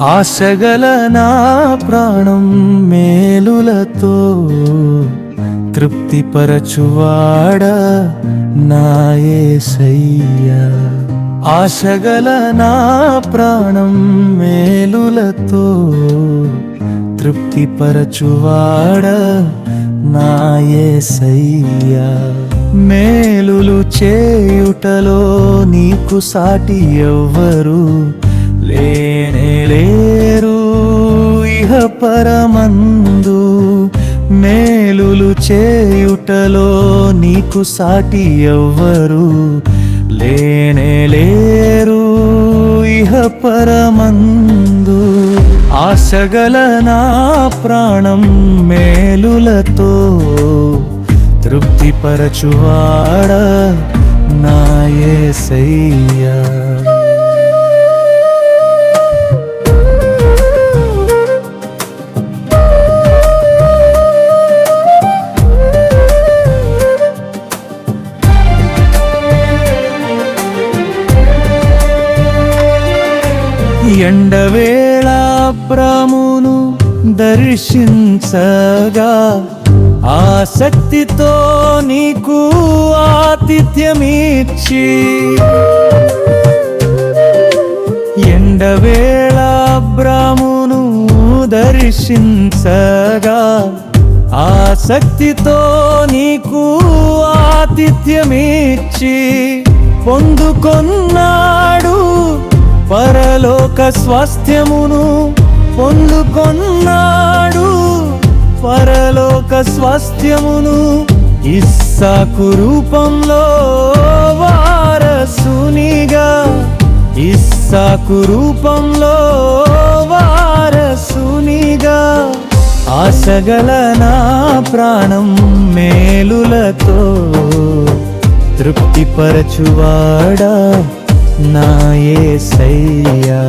ఆశగల నా ప్రాణం మేలులతో తృప్తిపరచువాడా నా యేసయ్యా. ఆశగల నా ప్రాణం మేలులతో తృప్తిపరచువాడా నా యేసయ్యా. మేలులు చేయుటలో నీకు సాటి ఎవ్వరు లేరు ఇహ పరమందు. మేలులు చేయుటలో నీకు సాటి ఎవ్వరు లేరు ఇహ పరమందు. ఆశగల నా ప్రాణం మేలులతో తృప్తిపరచువాడా నా యేసయ్యా. ఎండవేళ అబ్రామును దర్శించగా ఆసక్తితో నీకు ఆతిథ్యమిచ్చి, ఎండవేళ అబ్రామును దర్శించగా ఆసక్తితో నీకు ఆతిథ్యమిచ్చి పొందుకొన్నాడు పరలోక స్వాస్థ్యమును. పొందుకొన్నాడు పరలోక స్వాస్థ్యమును. ఇస్సాకు రూపంలో వారసునిగా, ఇస్సాకు రూపంలో వారసునిగా. ఆశగల నా ప్రాణం మేలులతో తృప్తిపరచువాడా నా యేసయ్యా.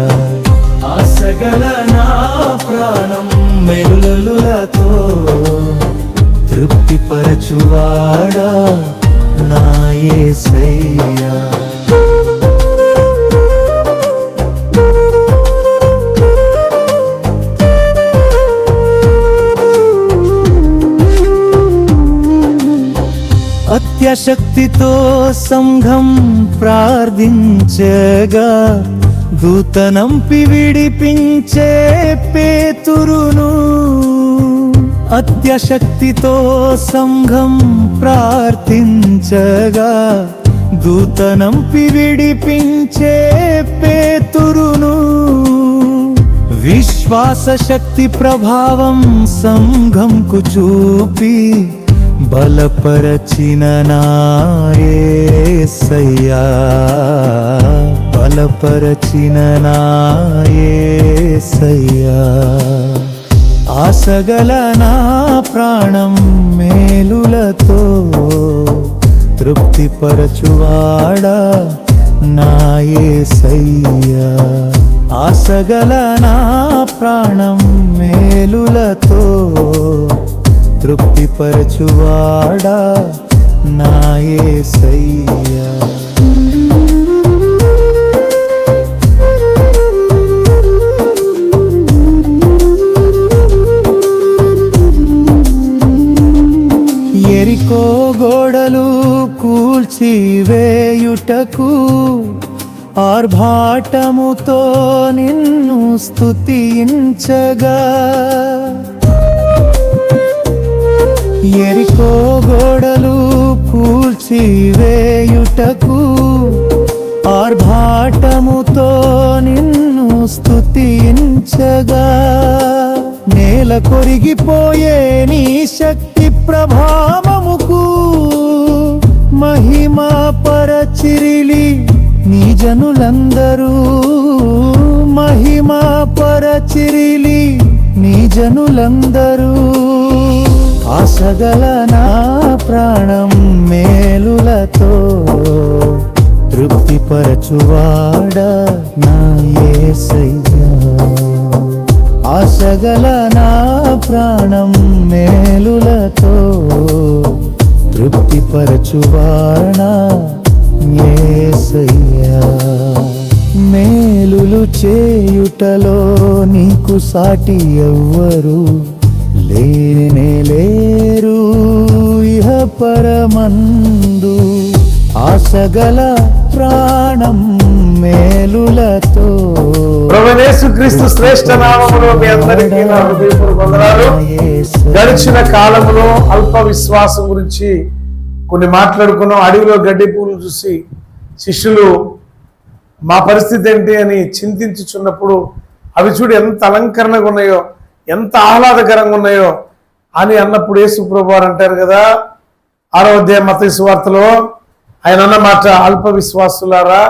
ఆశగల నా ప్రాణం మేలులతో తృప్తిపరచువాడా నా యేసయ్యా. అత్యశక్తితో సంఘం ప్రార్థించగా దూతనంపి విడిపించే పేతురును. అత్యశక్తితో సంఘం ప్రార్థించగా దూతనంపి విడిపించే పేతురును. విశ్వాస శక్తి ప్రభావం సంఘంకు చూపి బలపరచిన నా యేసయ్యా. బలపరచిన నా యేసయ్యా. ఆశగల నా ప్రాణం మేలులతో తృప్తిపరచువాడా నా యేసయ్యా. ఆశగల నా ప్రాణం మేలులతో తృప్తిపరచువాడా నా యేసయ్యా. ఎరికో గోడలు కూల్చివేయుటకు ఆర్భాటముతో నిన్ను స్తుతించగా, ఎరికో గోడలు కూల్చివేయుటకు ఆర్భాటముతో నిన్ను స్తుతించగా, నేల కొరిగిపోయే నీ శక్తి ప్రభావముకు మహిమ పరచిరిలి నీ జనులందరూ. మహిమ పరచిరిలి నీ జనులందరూ. ఆశగల నా ప్రాణం మేలులతో తృప్తిపరచువాడా నా యేసయ్యా. ఆశగల నా ప్రాణం మేలులతో తృప్తిపరచువాడా యేసయ్యా. మేలులు చేయుటలో నీకు సాటి ఎవ్వరు లేనే లేరు ఇహ పరమందు. ఆశగల ప్రాణం మేలులతో ప్రభువైన యేసుక్రీస్తు శ్రేష్ఠ నామములో మీ అందరికీ నా హృదయపూర్వక వందనాలు. గడిచిన కాలంలో అల్ప విశ్వాసం గురించి కొన్ని మాట్లాడుకున్నాం. అడవిలో గడ్డి పూలు చూసి శిష్యులు మా పరిస్థితి ఏంటి అని చింతించుచున్నప్పుడు అవి చూడు ఎంత అలంకరణగా ఉన్నాయో, ఎంత ఆహ్లాదకరంగా ఉన్నాయో అని అన్నప్పుడు యేసు ప్రభువు వారు అంటారు కదా 6వ అధ్యాయం మత్తయి సువార్తలో ఆయన అన్న మాట, అల్ప విశ్వాసులారా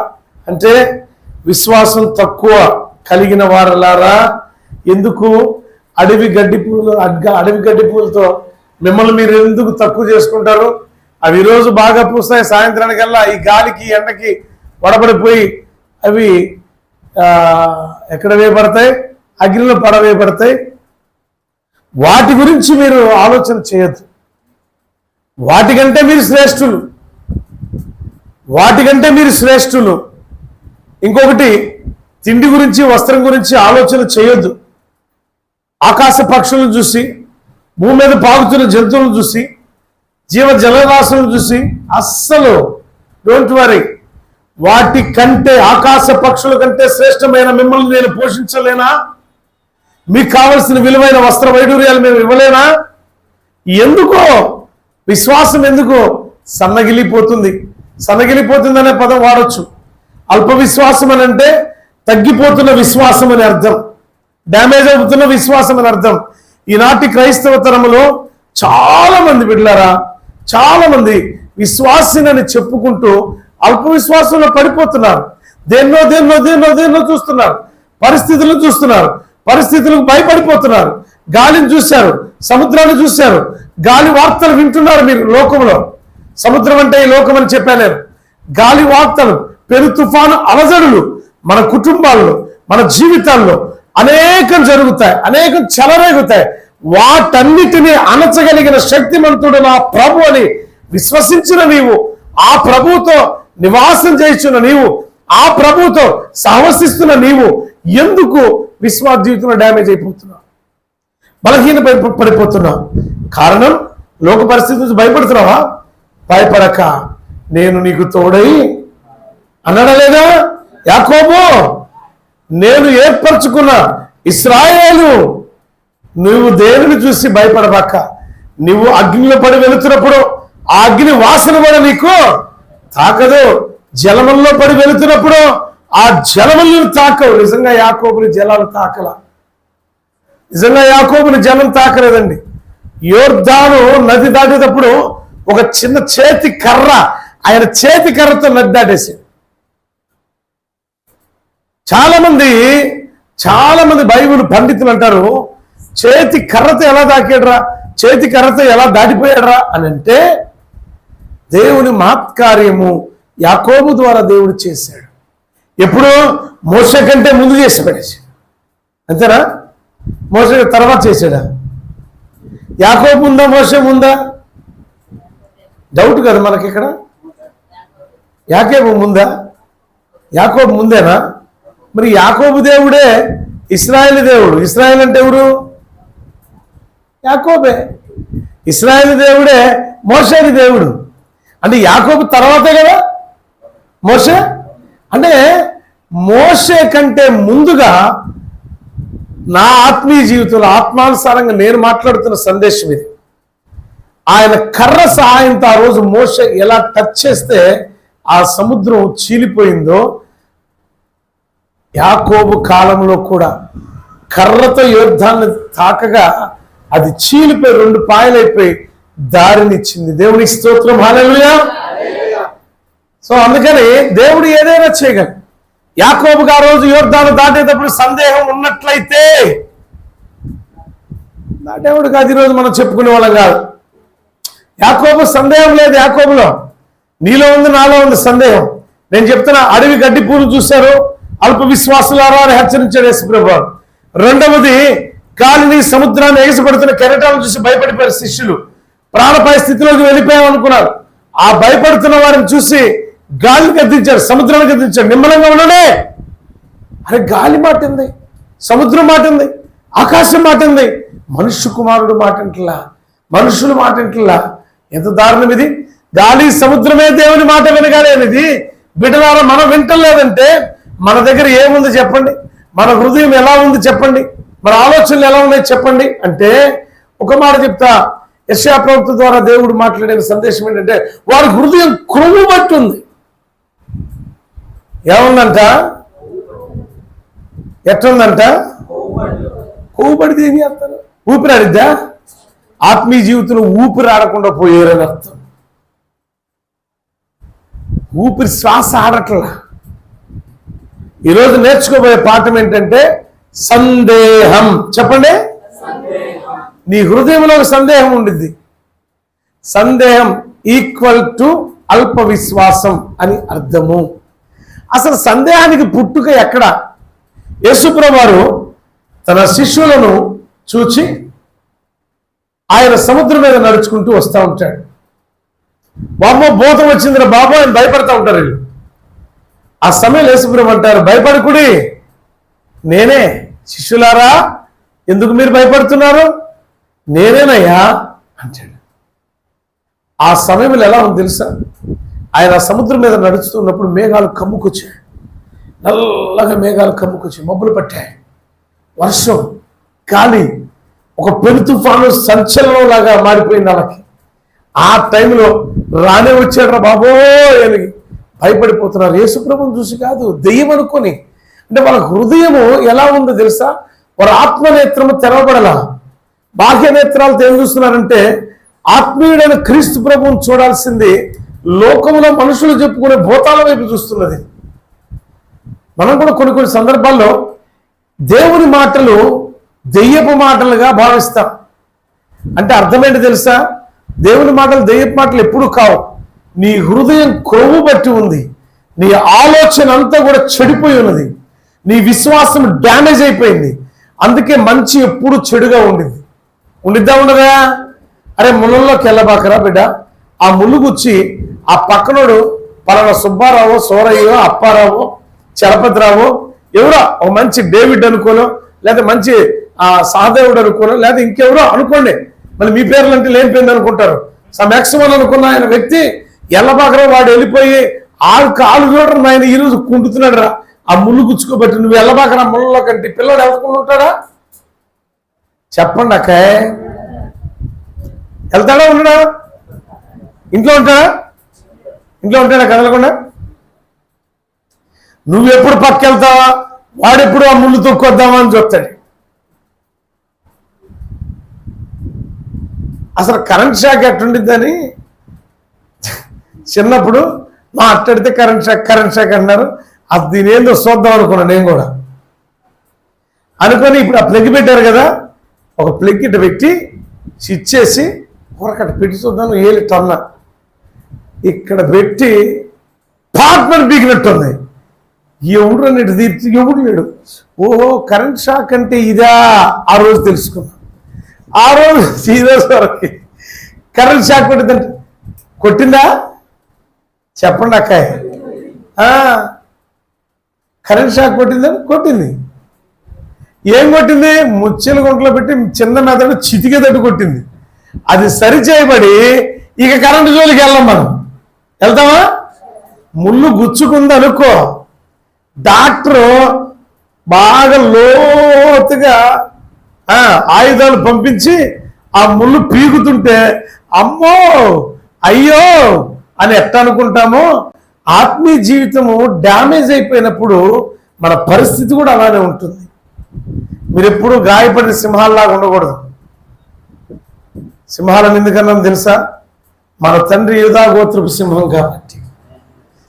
అంటే విశ్వాసం తక్కువ కలిగిన వారులారా, ఎందుకు అడవి గడ్డి పూలతో మిమ్మల్ని మీరు ఎందుకు తక్కువ చేసుకుంటారు? అవి ఈరోజు బాగా పూస్తాయి, సాయంత్రానికల్లా ఈ గాలికి ఎండకి వడబడిపోయి అవి ఎక్కడ వేయబడతాయి? అగ్నిలో పడవేయబడతాయి. వాటి గురించి మీరు ఆలోచన చేయొద్దు. వాటికంటే మీరు శ్రేష్ఠులు, వాటికంటే మీరు శ్రేష్ఠులు. ఇంకొకటి, తిండి గురించి వస్త్రం గురించి ఆలోచన చేయొద్దు. ఆకాశ పక్షులను చూసి, భూమి మీద పాగుతున్న జంతువులను చూసి, జీవ జలరాశులను చూసి అస్సలు డోంట్ వరీ. వాటి కంటే, ఆకాశ పక్షుల కంటే శ్రేష్టమైన మిమ్మల్ని నేను పోషించలేనా? మీకు కావలసిన విలువైన వస్త్ర వైడూర్యాలు మేము ఇవ్వలేనా? ఎందుకో విశ్వాసం ఎందుకో సన్నగిలిపోతుంది. సన్నగిలిపోతుందనే పదం వాడచ్చు. అల్ప విశ్వాసం అని అంటే తగ్గిపోతున్న విశ్వాసం అని అర్థం, డ్యామేజ్ అవుతున్న విశ్వాసం అని అర్థం. ఈనాటి క్రైస్తవ తరములో చాలా మంది బిడ్డలారా, చాలా మంది విశ్వాసినని చెప్పుకుంటూ అల్ప విశ్వాసంలో పడిపోతున్నారు. దేన్నో చూస్తున్నారు, పరిస్థితులను చూస్తున్నారు, పరిస్థితులకు భయపడిపోతున్నారు. గాలిని చూశారు, సముద్రాన్ని చూశారు, గాలి వార్తలు వింటున్నారు. మీరు లోకంలో సముద్రం అంటే ఈ లోకం అని చెప్పాను. గాలి వార్తలు, పెను తుఫాను అలజడులు మన కుటుంబాల్లో, మన జీవితాల్లో అనేకం జరుగుతాయి, అనేకం చెలరేగుతాయి. వాటన్నిటినీ అణచగలిగిన శక్తిమంతుడు నా ప్రభు అని విశ్వసించిన నీవు, ఆ ప్రభువుతో నివాసం చేస్తున్న నీవు, ఆ ప్రభువుతో సహవసిస్తున్న నీవు ఎందుకు విశ్వాస జీవితంలో డ్యామేజ్ అయిపోతున్నావు, బలహీన పడిపోతున్నావు? కారణం లోక పరిస్థితి నుంచి భయపడుతున్నావా? భయపడక నేను నీకు తోడై అన్నాడా లేదా యాకోబు? నేను ఏర్పరచుకున్న ఇశ్రాయేలు, నువ్వు దేవుని చూసి భయపడబాక. నువ్వు అగ్నిలో పడి వెళుతున్నప్పుడు ఆ అగ్ని వాసన కూడా నీకు తాకదు. జలముల్లో పడి వెళుతున్నప్పుడు ఆ జలములను తాకవు. నిజంగా యాకోబుని జలాలు తాకల, నిజంగా యాకోబుని జలం తాకలేదండి. యోర్దాను నది దాటేటప్పుడు ఒక చిన్న చేతి కర్ర, ఆయన చేతి కర్రతో నది దాటేసి. చాలా మంది బైబిల్ పండితులు అంటారు, చేతి కర్రతో ఎలా తాకాడ్రా, చేతి కర్రతో ఎలా దాటిపోయాడ్రా అని అంటే, దేవుని మహత్కార్యము యాకోబు ద్వారా దేవుడు చేశాడు. ఎప్పుడు? మోషే కంటే ముందు చేసి పడేసాడు. అంతేనా? మోషే తర్వాత చేశాడా? యాకోబు ముందా, మోషే ముందా? డౌట్ కదా మనకి ఇక్కడ. యాకోబు ముందా? యాకోబు ముందేనా? మరి యాకోబు దేవుడే ఇశ్రాయేలు దేవుడు. ఇశ్రాయేల్ అంటే ఎవరు? యాకోబే. ఇశ్రాయేలు దేవుడే మోషేని దేవుడు. అంటే యాకోబు తర్వాతే కదా మోషే. అంటే మోషే కంటే ముందుగా నా ఆత్మీయ జీవితంలో ఆత్మానుసారంగా నేను మాట్లాడుతున్న సందేశం ఇది. ఆయన కర్ర సహాయంతో ఆ రోజు మోషే ఎలా టచ్ చేస్తే ఆ సముద్రం చీలిపోయిందో, యాకోబు కాలంలో కూడా కర్రతో యుద్ధాన్ని తాకగా అది చీలిపోయి 2 పాయలైపోయి దారినిచ్చింది. దేవునికి స్తోత్రం, హల్లెలూయా. సో అందుకని దేవుడు ఏదైనా చేయగలడు. యాకోబుగా ఆ రోజు యోర్దాను దాటేటప్పుడు సందేహం ఉన్నట్లయితే దాటేవాడు కాదు, ఈరోజు మనం చెప్పుకునే వాళ్ళం కాదు. యాకోబు సందేహం లేదు. యాకోబులో నీలో ఉంది, నాలో ఉంది సందేహం. నేను చెప్తున్నా, అడవి గడ్డి పూలు చూశారు, అల్ప విశ్వాసులారా అని హెచ్చరించాడు యేసుప్రభువు. రెండవది, గాలిని సముద్రాన్ని ఎగసిపడుతున్న కెరటాలను చూసి భయపడిపోయారు శిష్యులు. ప్రాణపాయ స్థితిలోకి వెళ్ళిపోయామనుకున్నారు. ఆ భయపడుతున్న వారిని చూసి గాలిని గద్దించాడు, సముద్రాన్ని గద్దించాడు. నిమ్మలంగా ఉండండి, అరే గాలి మాట ఉంది, సముద్రం మాట ఉంది, ఆకాశం మాట ఉంది, మనుష్య కుమారుడు మాట ఇంట్లా, మనుషులు మాట ఇంట్లా. ఎంత దారుణం ఇది! గాలి సముద్రమే దేవుని మాట వినగానేది. బిడ్డలారా, మనం వింటలేదంటే మన దగ్గర ఏముంది చెప్పండి? మన హృదయం ఎలా ఉంది చెప్పండి? మన ఆలోచనలు ఎలా ఉన్నాయి చెప్పండి? అంటే ఒక మాట చెప్తా, యెషయా ప్రవక్త ద్వారా దేవుడు మాట్లాడిన సందేశం ఏంటంటే వారి హృదయం క్రొవ్వు బట్టి ఉంది. ఏముందంట? ఎట్లుందంట? కొవ్వుబడితే ఏం చేస్తారు? ఊపిరాడిద్దా? ఆత్మీయ జీవితంలో ఊపిరి ఆడకుండా పోయారని అర్థం. ఊపిరి శ్వాస ఆడట్లా. ఈరోజు నేర్చుకోబోయే పాఠం ఏంటంటే సందేహం. చెప్పండి. నీ హృదయంలో ఒక సందేహం ఉండిద్ది. సందేహం ఈక్వల్ టు అల్ప విశ్వాసం అని అర్థము. అసలు సందేహానికి పుట్టుక ఎక్కడ? యేసుప్రభువు వారు తన శిష్యులను చూచి ఆయన సముద్రం మీద నడుచుకుంటూ వస్తూ ఉంటాడు. బాబో భూతం వచ్చిందిరా బాబు అని భయపడతా ఉంటారు వీళ్ళు. ఆ సమయంలో యేసుప్రభువు అంటారు, భయపడకుడి, నేనే. శిష్యులారా, ఎందుకు మీరు భయపడుతున్నారు? నేనేనయ్యా అంటాడు. ఆ సమయంలో ఎలా ఉంది తెలుసా? ఆయన సముద్రం మీద నడుస్తున్నప్పుడు మేఘాలు కమ్ముకొచ్చాయి. నల్లగా మేఘాలు కమ్ముకొచ్చాయి, మబ్బులు పట్టాయి, వర్షం, గాలి, ఒక పెను తుఫాను సంచలనం లాగా మారిపోయింది వాళ్ళకి. ఆ టైంలో రానే వచ్చాడు రా బాబోయ్ అని భయపడిపోతున్నారు. యేసుప్రభుని చూసి కాదు, దెయ్యం అనుకొని. అంటే వాళ్ళ హృదయము ఎలా ఉందో తెలుసా? వారి ఆత్మనేత్రము తెరవబడలా. బాహ్య నేత్రాలతో ఏం చూస్తున్నారంటే ఆత్మీయుడైన క్రీస్తు ప్రభువుని చూడాల్సింది లోకంలో మనుషులు చెప్పుకునే భూతాల వైపు చూస్తున్నది. మనం కూడా కొన్ని కొన్ని సందర్భాల్లో దేవుని మాటలు దెయ్యపు మాటలుగా భావిస్తాం. అంటే అర్థమేంటి తెలుసా? దేవుని మాటలు దెయ్యపు మాటలు ఎప్పుడు కావు. నీ హృదయం క్రొవ్వు బట్టి ఉంది, నీ ఆలోచన అంతా కూడా చెడిపోయి ఉన్నది, నీ విశ్వాసం డ్యామేజ్ అయిపోయింది. అందుకే మంచి ఎప్పుడు చెడుగా ఉండింది. ఉండిద్దా ఉండదా? అరే ముళ్ళల్లోకి వెళ్ళబాకరా బిడ్డ. ఆ ముళ్ళు గుచ్చి ఆ పక్కనోడు పలానా సుబ్బారావు, సోరయ్యో, అప్పారావు, చలపతిరావు, ఎవరో ఒక మంచి డేవిడ్ అనుకోనో, లేదా మంచి సహదేవుడు అనుకోనో, లేదా ఇంకెవరో అనుకోండి, మళ్ళీ మీ పేర్లు అంటే లేనిపోయింది అనుకుంటారు. మ్యాక్సిమం అనుకున్న ఆయన వ్యక్తి ఎల్లబాకరా, వాడు వెళ్ళిపోయి కాలు చూడరు ఆయన ఈరోజు కుంటున్నాడు రా, ఆ ముళ్ళు గుచ్చుకోబట్టి నువ్వు ఎల్లబాకరా ముళ్ళలో కంటే పిల్లడు ఎవరుకుండా ఉంటాడా? చెప్పండి అక్క. వెళ్తాడా ఉండడా? ఇంట్లో ఉంటాడా? ఇంట్లో ఉంటాడా కదలకుండా? నువ్వెప్పుడు పక్క వెళ్తావా, వాడెప్పుడు ఆ ముళ్ళు తొక్కొద్దామా అని చెప్తాడు. అసలు కరెంట్ షాక్ ఎట్టుండిద్దని చిన్నప్పుడు మా అట్టడితే కరెంట్ షాక్ అన్నారు. అది దీనేందో చూద్దాం అనుకున్నా నేను కూడా. అనుకొని ఇప్పుడు ఆ ప్లగ్ పెట్టారు కదా, ఒక ప్లగ్ ఇట్ట పెట్టి స్విచ్ చేసి ఊరకట్ట పెట్టి చూద్దాను. ఏలి టన్న ఇక్కడ పెట్టి పార్ట్నర్ బీగినట్టుంది. ఎవడు అన్నట్టు తీర్చి ఎవడు లేడు. ఓహో కరెంట్ షాక్ అంటే ఇదా? ఆ రోజు తెలుసుకున్నా. ఆ రోజు సీరియస్ వరకు కరెంట్ షాక్ కొట్టిందంటే కొట్టిందా? చెప్పండి అక్కాయ. కరెంట్ షాక్ కొట్టిందని కొట్టింది. ఏం కొట్టింది? ముచ్చెల గుంటలో పెట్టి చిన్న మెదడు చితికేదట్టు కొట్టింది. అది సరి చేయబడి ఇక కరెంటు జోలికి వెళ్ళాం. మనం వెళ్తామా? ముళ్ళు గుచ్చుకుంది అనుకో, డాక్టరు బాగా లోతుగా ఆయుధాలు పంపించి ఆ ముళ్ళు పీకుతుంటే అమ్మో అయ్యో అని ఎట్ట అనుకుంటామో, ఆత్మీయ జీవితము డ్యామేజ్ అయిపోయినప్పుడు మన పరిస్థితి కూడా అలానే ఉంటుంది. మీరు ఎప్పుడు గాయపడిన సింహాల్లాగా ఉండకూడదు. సింహాలను ఎందుకన్నా తెలుసా? మన తండ్రి యూదా గోత్రపు సింహం కాబట్టి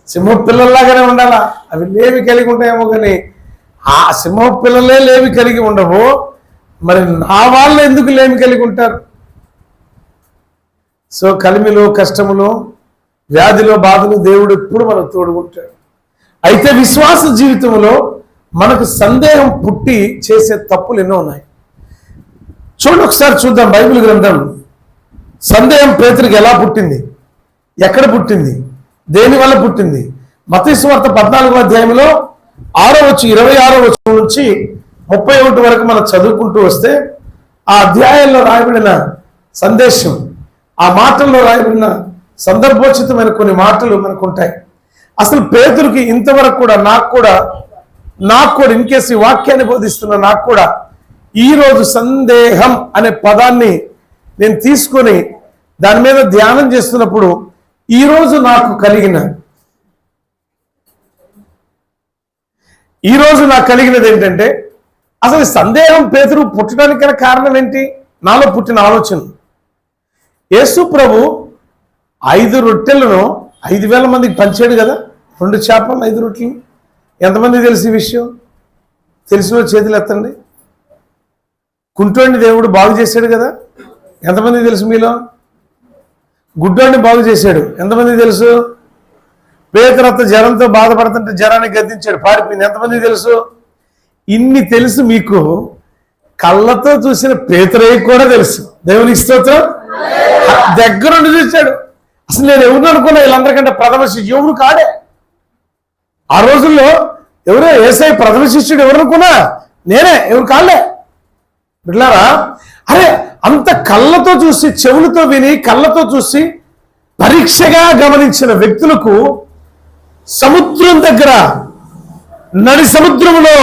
సింహం పిల్లల్లాగానే ఉండాలా. అవి లేవి కలిగి ఉంటాయేమో కానీ ఆ సింహం పిల్లలే లేవి కలిగి ఉండవు. మరి నా వాళ్ళు ఎందుకు లేమి కలిగి ఉంటారు? సో కలిమిలో, కష్టములో, వ్యాధిలో, బాధలు దేవుడు ఎప్పుడు మనకు తోడుకుంటాడు. అయితే విశ్వాస జీవితంలో మనకు సందేహం పుట్టి చేసే తప్పులు ఎన్నో ఉన్నాయి. చూడండి ఒకసారి చూద్దాం బైబిల్ గ్రంథం. సందేహం పేతురికి ఎలా పుట్టింది, ఎక్కడ పుట్టింది, దేని వల్ల పుట్టింది? మత్తయి సువార్త 14వ అధ్యాయంలో 26వ వచనం నుంచి 31 వరకు మనం చదువుకుంటూ వస్తే ఆ అధ్యాయంలో రాయబడిన సందేశం, ఆ మాటల్లో రాయబడిన సందర్భోచితమైన కొన్ని మాటలు మనకు ఉంటాయి. అసలు పేతురుకి ఇంతవరకు కూడా నాకు కూడా ఇన్ కేసు ఈ వాక్యాన్ని బోధిస్తున్న నాకు కూడా ఈరోజు సందేహం అనే పదాన్ని నేను తీసుకొని దాని మీద ధ్యానం చేస్తున్నప్పుడు ఈరోజు నాకు కలిగినది ఏంటంటే, అసలు సందేహం పేతురు పుట్టడానికి గల కారణం ఏంటి? నాలో పుట్టిన ఆలోచన. యేసు ప్రభు 5 రొట్టెలను 5,000 మందికి పంచాడు కదా, 2 చేపలు 5 రొట్టెలు. ఎంతమంది తెలుసు ఈ విషయం? తెలిసిన చేతులు ఎత్తండి. కుంటోడిని దేవుడు బాగు చేశాడు కదా, ఎంతమంది తెలుసు మీలో? గుడ్డోడిని బాగు చేశాడు, ఎంతమంది తెలుసు? పేతురత్త జ్వరంతో బాధపడుతుంటే జ్వరాన్ని గద్దించాడు, పారిపోయింది, ఎంతమంది తెలుసు? ఇన్ని తెలుసు మీకు. కళ్ళతో చూసిన పేతురయ్య కూడా తెలుసు. దేవునికి స్తోత్రం. దగ్గరుండి చూశాడు. అసలు నేను ఎవరు అనుకున్నా వీళ్ళందరికంటే ప్రథమ శిష్యుడు ఎవరు కాడే. ఆ రోజుల్లో ఎవరో యేసయ్య ప్రథమ శిష్యుడు ఎవరు అనుకున్నా నేనే, ఎవరు కాలే. బిడ్డలారా, అరే అంత కళ్ళతో చూసి, చెవులతో విని, కళ్ళతో చూసి పరీక్షగా గమనించిన వ్యక్తులకు సముద్రం దగ్గర, నడి సముద్రంలో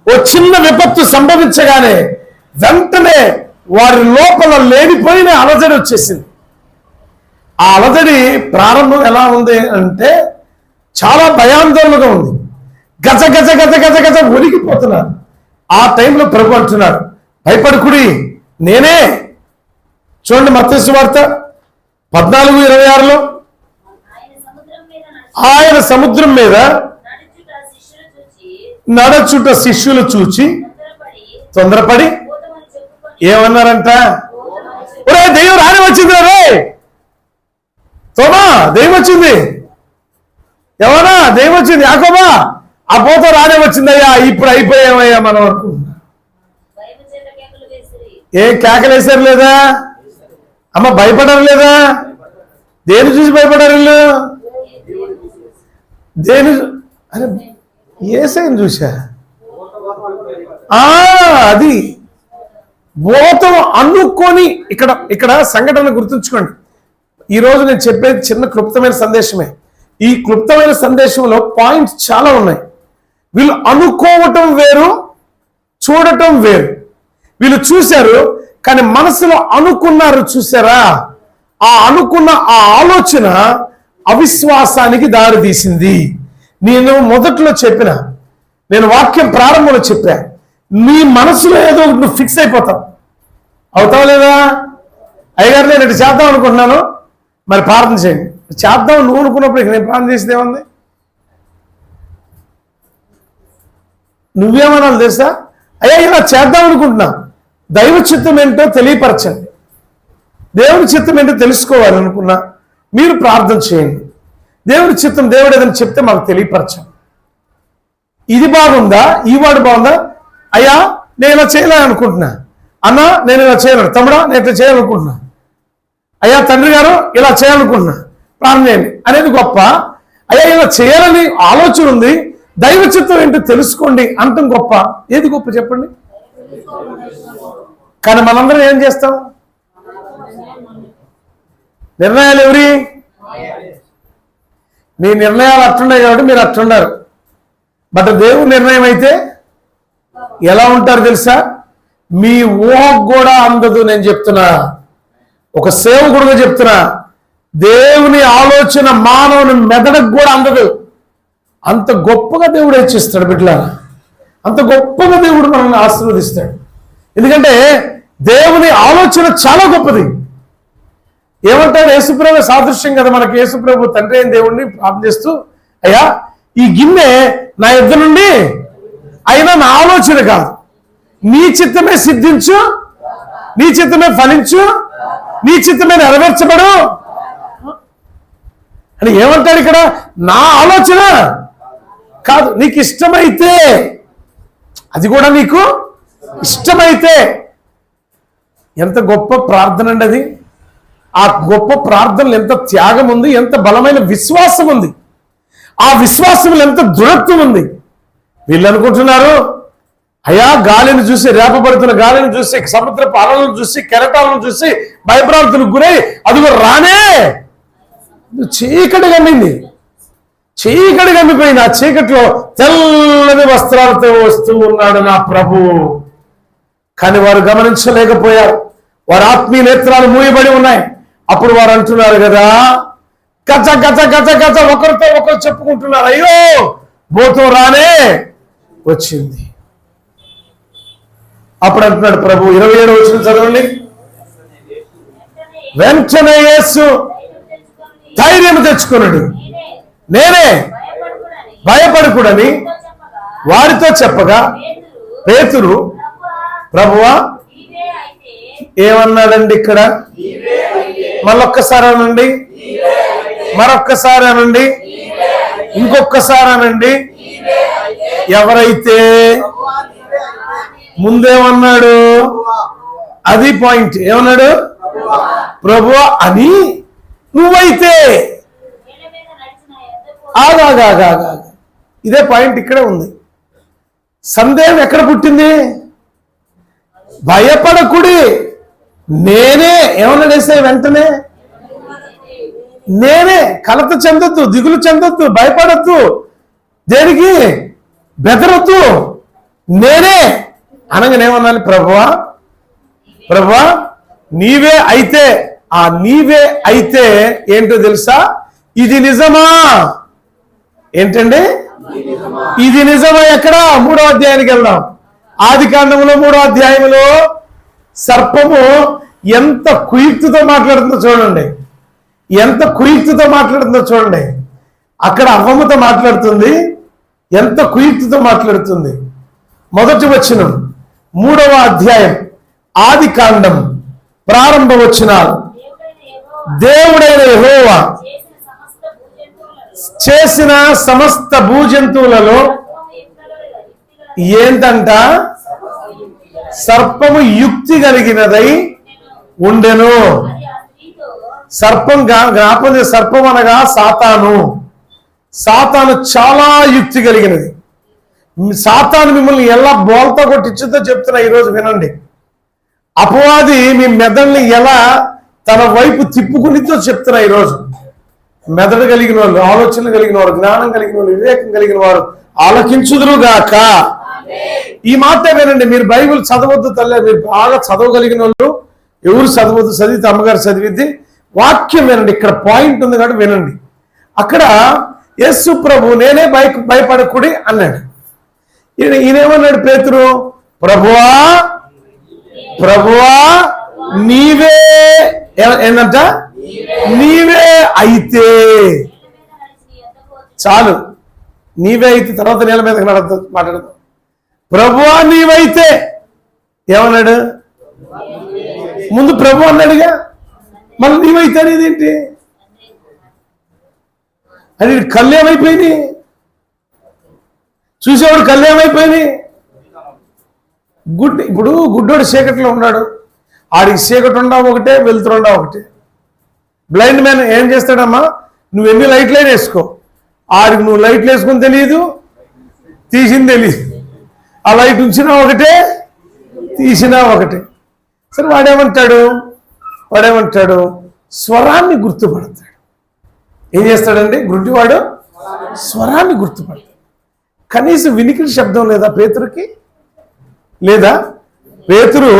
ఓ చిన్న విపత్తు సంభవించగానే వెంటనే వారి లోపల లేనిపోయిన అలజడి వచ్చేసింది. ఆ అలజడి ప్రారంభం ఎలా ఉంది అంటే చాలా భయాందోళనగా ఉంది. గజ గజ గజ గజ గజ ఉనికిపోతున్నారు. ఆ టైంలో ప్రభు అంటున్నాడు, భయపడకుడి, నేనే. చూడండి మత్తయి సువార్త 14:26లో ఆయన సముద్రం మీద నడుచుట శిష్యులు చూచి తొందరపడి ఏమన్నారంట? ఒరే దెయ్యం రాని వచ్చింది, రే తోమా దెయ్యం వచ్చింది, ఎవరా దెయ్యం వచ్చింది, యాకోబా ఆ పోత రానే వచ్చిందయ్యా, ఇప్పుడు అయిపోయామయ్యా మనం అనుకుంటున్నా. ఏం కేకలేసారు లేదా? అమ్మ భయపడారు లేదా? దేని చూసి భయపడారు వీళ్ళు? అరే యేసయ్యను చూసా. అది భూతం అనుకొని ఇక్కడ సంఘటన గుర్తుంచుకోండి. ఈరోజు నేను చెప్పేది చిన్న క్లుప్తమైన సందేశమే. ఈ క్లుప్తమైన సందేశంలో పాయింట్స్ చాలా ఉన్నాయి. వీళ్ళు అనుకోవటం వేరు, చూడటం వేరు. వీళ్ళు చూశారు కానీ మనసులో అనుకున్నారు, చూసారా? ఆ అనుకున్న ఆ ఆలోచన అవిశ్వాసానికి దారి తీసింది. నేను మొదట్లో చెప్పిన, నేను వాక్యం ప్రారంభంలో చెప్పా, నీ మనసులో ఏదో నువ్వు ఫిక్స్ అయిపోతావు. అవుతావు లేదా? అయ్యగారు నేను ఇటు చేద్దాం అనుకుంటున్నాను, మరి ప్రార్థన చేయండి. చేద్దాం నువ్వు అనుకున్నప్పుడు ఇక నేను ప్రార్థన చేసేది ఏముంది? నువ్వేమనాలి తెలుసా? అయ్యా ఇలా చేద్దాం అనుకుంటున్నా, దైవ చిత్తం ఏంటో తెలియపరచండి. దేవుని చిత్తం ఏంటో తెలుసుకోవాలనుకున్నా మీరు ప్రార్థన చేయండి. దేవుడి చిత్తం, దేవుడు ఏదైనా చెప్తే మాకు తెలియపరచండి. ఇది బాగుందా, ఈ వాడు బాగుందా? అయ్యా నేను ఇలా చేయాలనుకుంటున్నా, అన్నా నేను ఇలా చేయాలను, తమ్ముడా నేను ఇట్లా చేయాలనుకుంటున్నా, అయ్యా తండ్రి గారు ఇలా చేయాలనుకుంటున్నా, ప్రార్థన చేయండి అనేది గొప్ప. అయ్యా ఇలా చేయాలని ఆలోచన ఉంది, దైవ చిత్తం ఏంటో తెలుసుకోండి అంటాం గొప్ప. ఏది గొప్ప చెప్పండి? కానీ మనందరం ఏం చేస్తాం? నిర్ణయాలు ఎవరి? మీ నిర్ణయాలు అట్లున్నాయి కాబట్టి మీరు అట్లున్నారు. బట్ దేవుని నిర్ణయం అయితే ఎలా ఉంటారు తెలుసా? మీ ఊహకు కూడా అందదు. నేను చెప్తున్నా, ఒక సేవకుడుగా చెప్తున్నా, దేవుని ఆలోచన మానవుని మెదడుకు కూడా అందదు. అంత గొప్పగా దేవుడు హెచ్చిస్తాడు బిడ్డలా, అంత గొప్పగా దేవుడు మనల్ని ఆశీర్వదిస్తాడు. ఎందుకంటే దేవుని ఆలోచన చాలా గొప్పది. ఏమంటారు? యేసుప్రభు సాదృశ్యం కదా మనకి. యేసుప్రభు తండ్రి అయిన దేవుడిని ప్రార్థన చేస్తూ, అయ్యా ఈ గిన్నె నా యొద్ద నుండి అయినా నా ఆలోచన కాదు, నీ చిత్తమే సిద్ధించు, నీ చిత్తమే ఫలించు, నీ చిత్తమే నెరవేర్చబడు అని ఏమంటాడు ఇక్కడ? నా ఆలోచన కాదు, నీకు ఇష్టమైతే, అది కూడా నీకు ఇష్టమైతే. ఎంత గొప్ప ప్రార్థన అండి అది. ఆ గొప్ప ప్రార్థనలు ఎంత త్యాగం ఉంది, ఎంత బలమైన విశ్వాసం ఉంది, ఆ విశ్వాసంలో ఎంత దృఢత్వం ఉంది. వీళ్ళు అనుకుంటున్నారు, అయ్యా గాలిని చూసి, రేపబడుతున్న గాలిని చూసి, సముద్రపు అలలను చూసి, కెరటాలను చూసి భయభ్రాంతులకు గురై అదిగో రానే. చీకటి గమ్మింది, చీకటి గమ్మిపోయింది. ఆ చీకట్లో తెల్లని వస్త్రాలతో వస్తూ ఉన్నాడు నా ప్రభు. కానీ వారు గమనించలేకపోయారు. వారి ఆత్మీయ నేత్రాలు మూయబడి ఉన్నాయి. అప్పుడు వారు అంటున్నారు కదా, గజ గజ గజ గజ, ఒకరితో ఒకరు చెప్పుకుంటున్నారు, అయ్యో భూతం రానే వచ్చింది. అప్పుడు అంటున్నాడు ప్రభు, 27 వచనం చదవండి. వెంటనే యేసు ధైర్యం తెచ్చుకున్నాడు, నేనే భయపడకూడని వారితో చెప్పగా పేతురు, ప్రభువా ఏమన్నాడండి ఇక్కడ? మళ్ళొక్కసారి అనండి, మరొక్కసారి అనండి, ఇంకొక్కసారి అనండి. ఎవరైతే, ముందేమన్నాడు? అది పాయింట్. ఏమన్నాడు? ప్రభువా అని నువ్వైతే. ఆగాగా, ఇదే పాయింట్ ఇక్కడే ఉంది. సందేహం ఎక్కడ పుట్టింది? భయపడకుడి, నేనే. ఏమన్నాడు యేసయ్య వెంటనే? నేనే. కలత చెందొద్దు, దిగులు చెందొద్దు, భయపడద్దు, దేనికి బెదరొద్దు, నేనే అనగానేమన్నాను? ప్రభువా, ప్రభువా నీవే అయితే. ఆ నీవే అయితే ఏంటో తెలుసా? ఇది నిజమా? ఏంటండి ఇది నిజమా? ఎక్కడ? 3వ అధ్యాయానికి వెళ్దాం. ఆదికాండంలో 3వ అధ్యాయంలో సర్పము ఎంత కుయుక్తితో మాట్లాడుతుందో చూడండి, ఎంత కుయుక్తితో మాట్లాడుతుందో చూడండి. అక్కడ అవ్వమ్మతో మాట్లాడుతుంది, ఎంత కుయుక్తితో మాట్లాడుతుంది. మొదటి వచనం 3వ అధ్యాయం ఆదికాండం ప్రారంభ వచనాలు. దేవుడైన యెహోవా చేసిన సమస్త భూజంతువులలో ఏంటంట? సర్పము యుక్తి కలిగినదై ఉండెను. సర్పం జ్ఞాపం, సర్పం అనగా సాతాను. సాతాను చాలా యుక్తి కలిగినది. సాతాను మిమ్మల్ని ఎలా బోల్తా కొట్టించుతో చెప్తున్నా ఈరోజు వినండి. అపవాది మీ మెదడుని ఎలా తన వైపు తిప్పుకునితో చెప్తున్నా ఈరోజు. మెదడు కలిగిన వాళ్ళు, ఆలోచన కలిగిన వారు, జ్ఞానం కలిగిన వాళ్ళు, వివేకం కలిగిన వారు ఆలకించుదురుగాక. ఈ మాట వినండి. మీరు బైబిల్ చదవద్దు తల్లి, మీరు బాగా చదవగలిగిన వాళ్ళు, ఎవరు చదవద్దు, చదివితే అమ్మగారు చదివిద్ది. వాక్యం వినండి, ఇక్కడ పాయింట్ ఉంది కాబట్టి వినండి. అక్కడ యేసు ప్రభు నేనే భయపడకుడి అన్నాడు. ఈయనేమన్నాడు? పేతురు, ప్రభువా, ప్రభువా నీవే. ఏంటంట? నీవే అయితే. చాలు, నీవే అయితే. తర్వాత నేల మీద మాట్లాడదు. ప్రభువా నీవైతే. ఏమన్నాడు? ముందు ప్రభు అన్నాడుగా, మళ్ళీ నీవైతే అనేది ఏంటి? అది కళ్ళు ఏమైపోయింది? చూసేవాడు కళ్ళు ఏమైపోయింది? ఇప్పుడు గుడ్డోడు చీకట్లో ఉన్నాడు, ఆడికి చీకటి ఉండవు ఒకటే, వెళ్తుండా ఒకటే. బ్లైండ్ మ్యాన్ ఏం చేస్తాడమ్మా? నువ్వు ఎన్ని లైట్లైనా వేసుకో, ఆడికి నువ్వు లైట్లు వేసుకుని తెలియదు, తీసింది తెలియదు. ఆ లైట్ ఉంచినా ఒకటే, తీసినా ఒకటే. సరే వాడేమంటాడు? స్వరాన్ని గుర్తుపడతాడు. ఏం చేస్తాడండి గుడ్డివాడు? స్వరాన్ని గుర్తుపడతాడు. కనీసం వినికిడి శబ్దం లేదా పేతురుకి? లేదా? పేతురు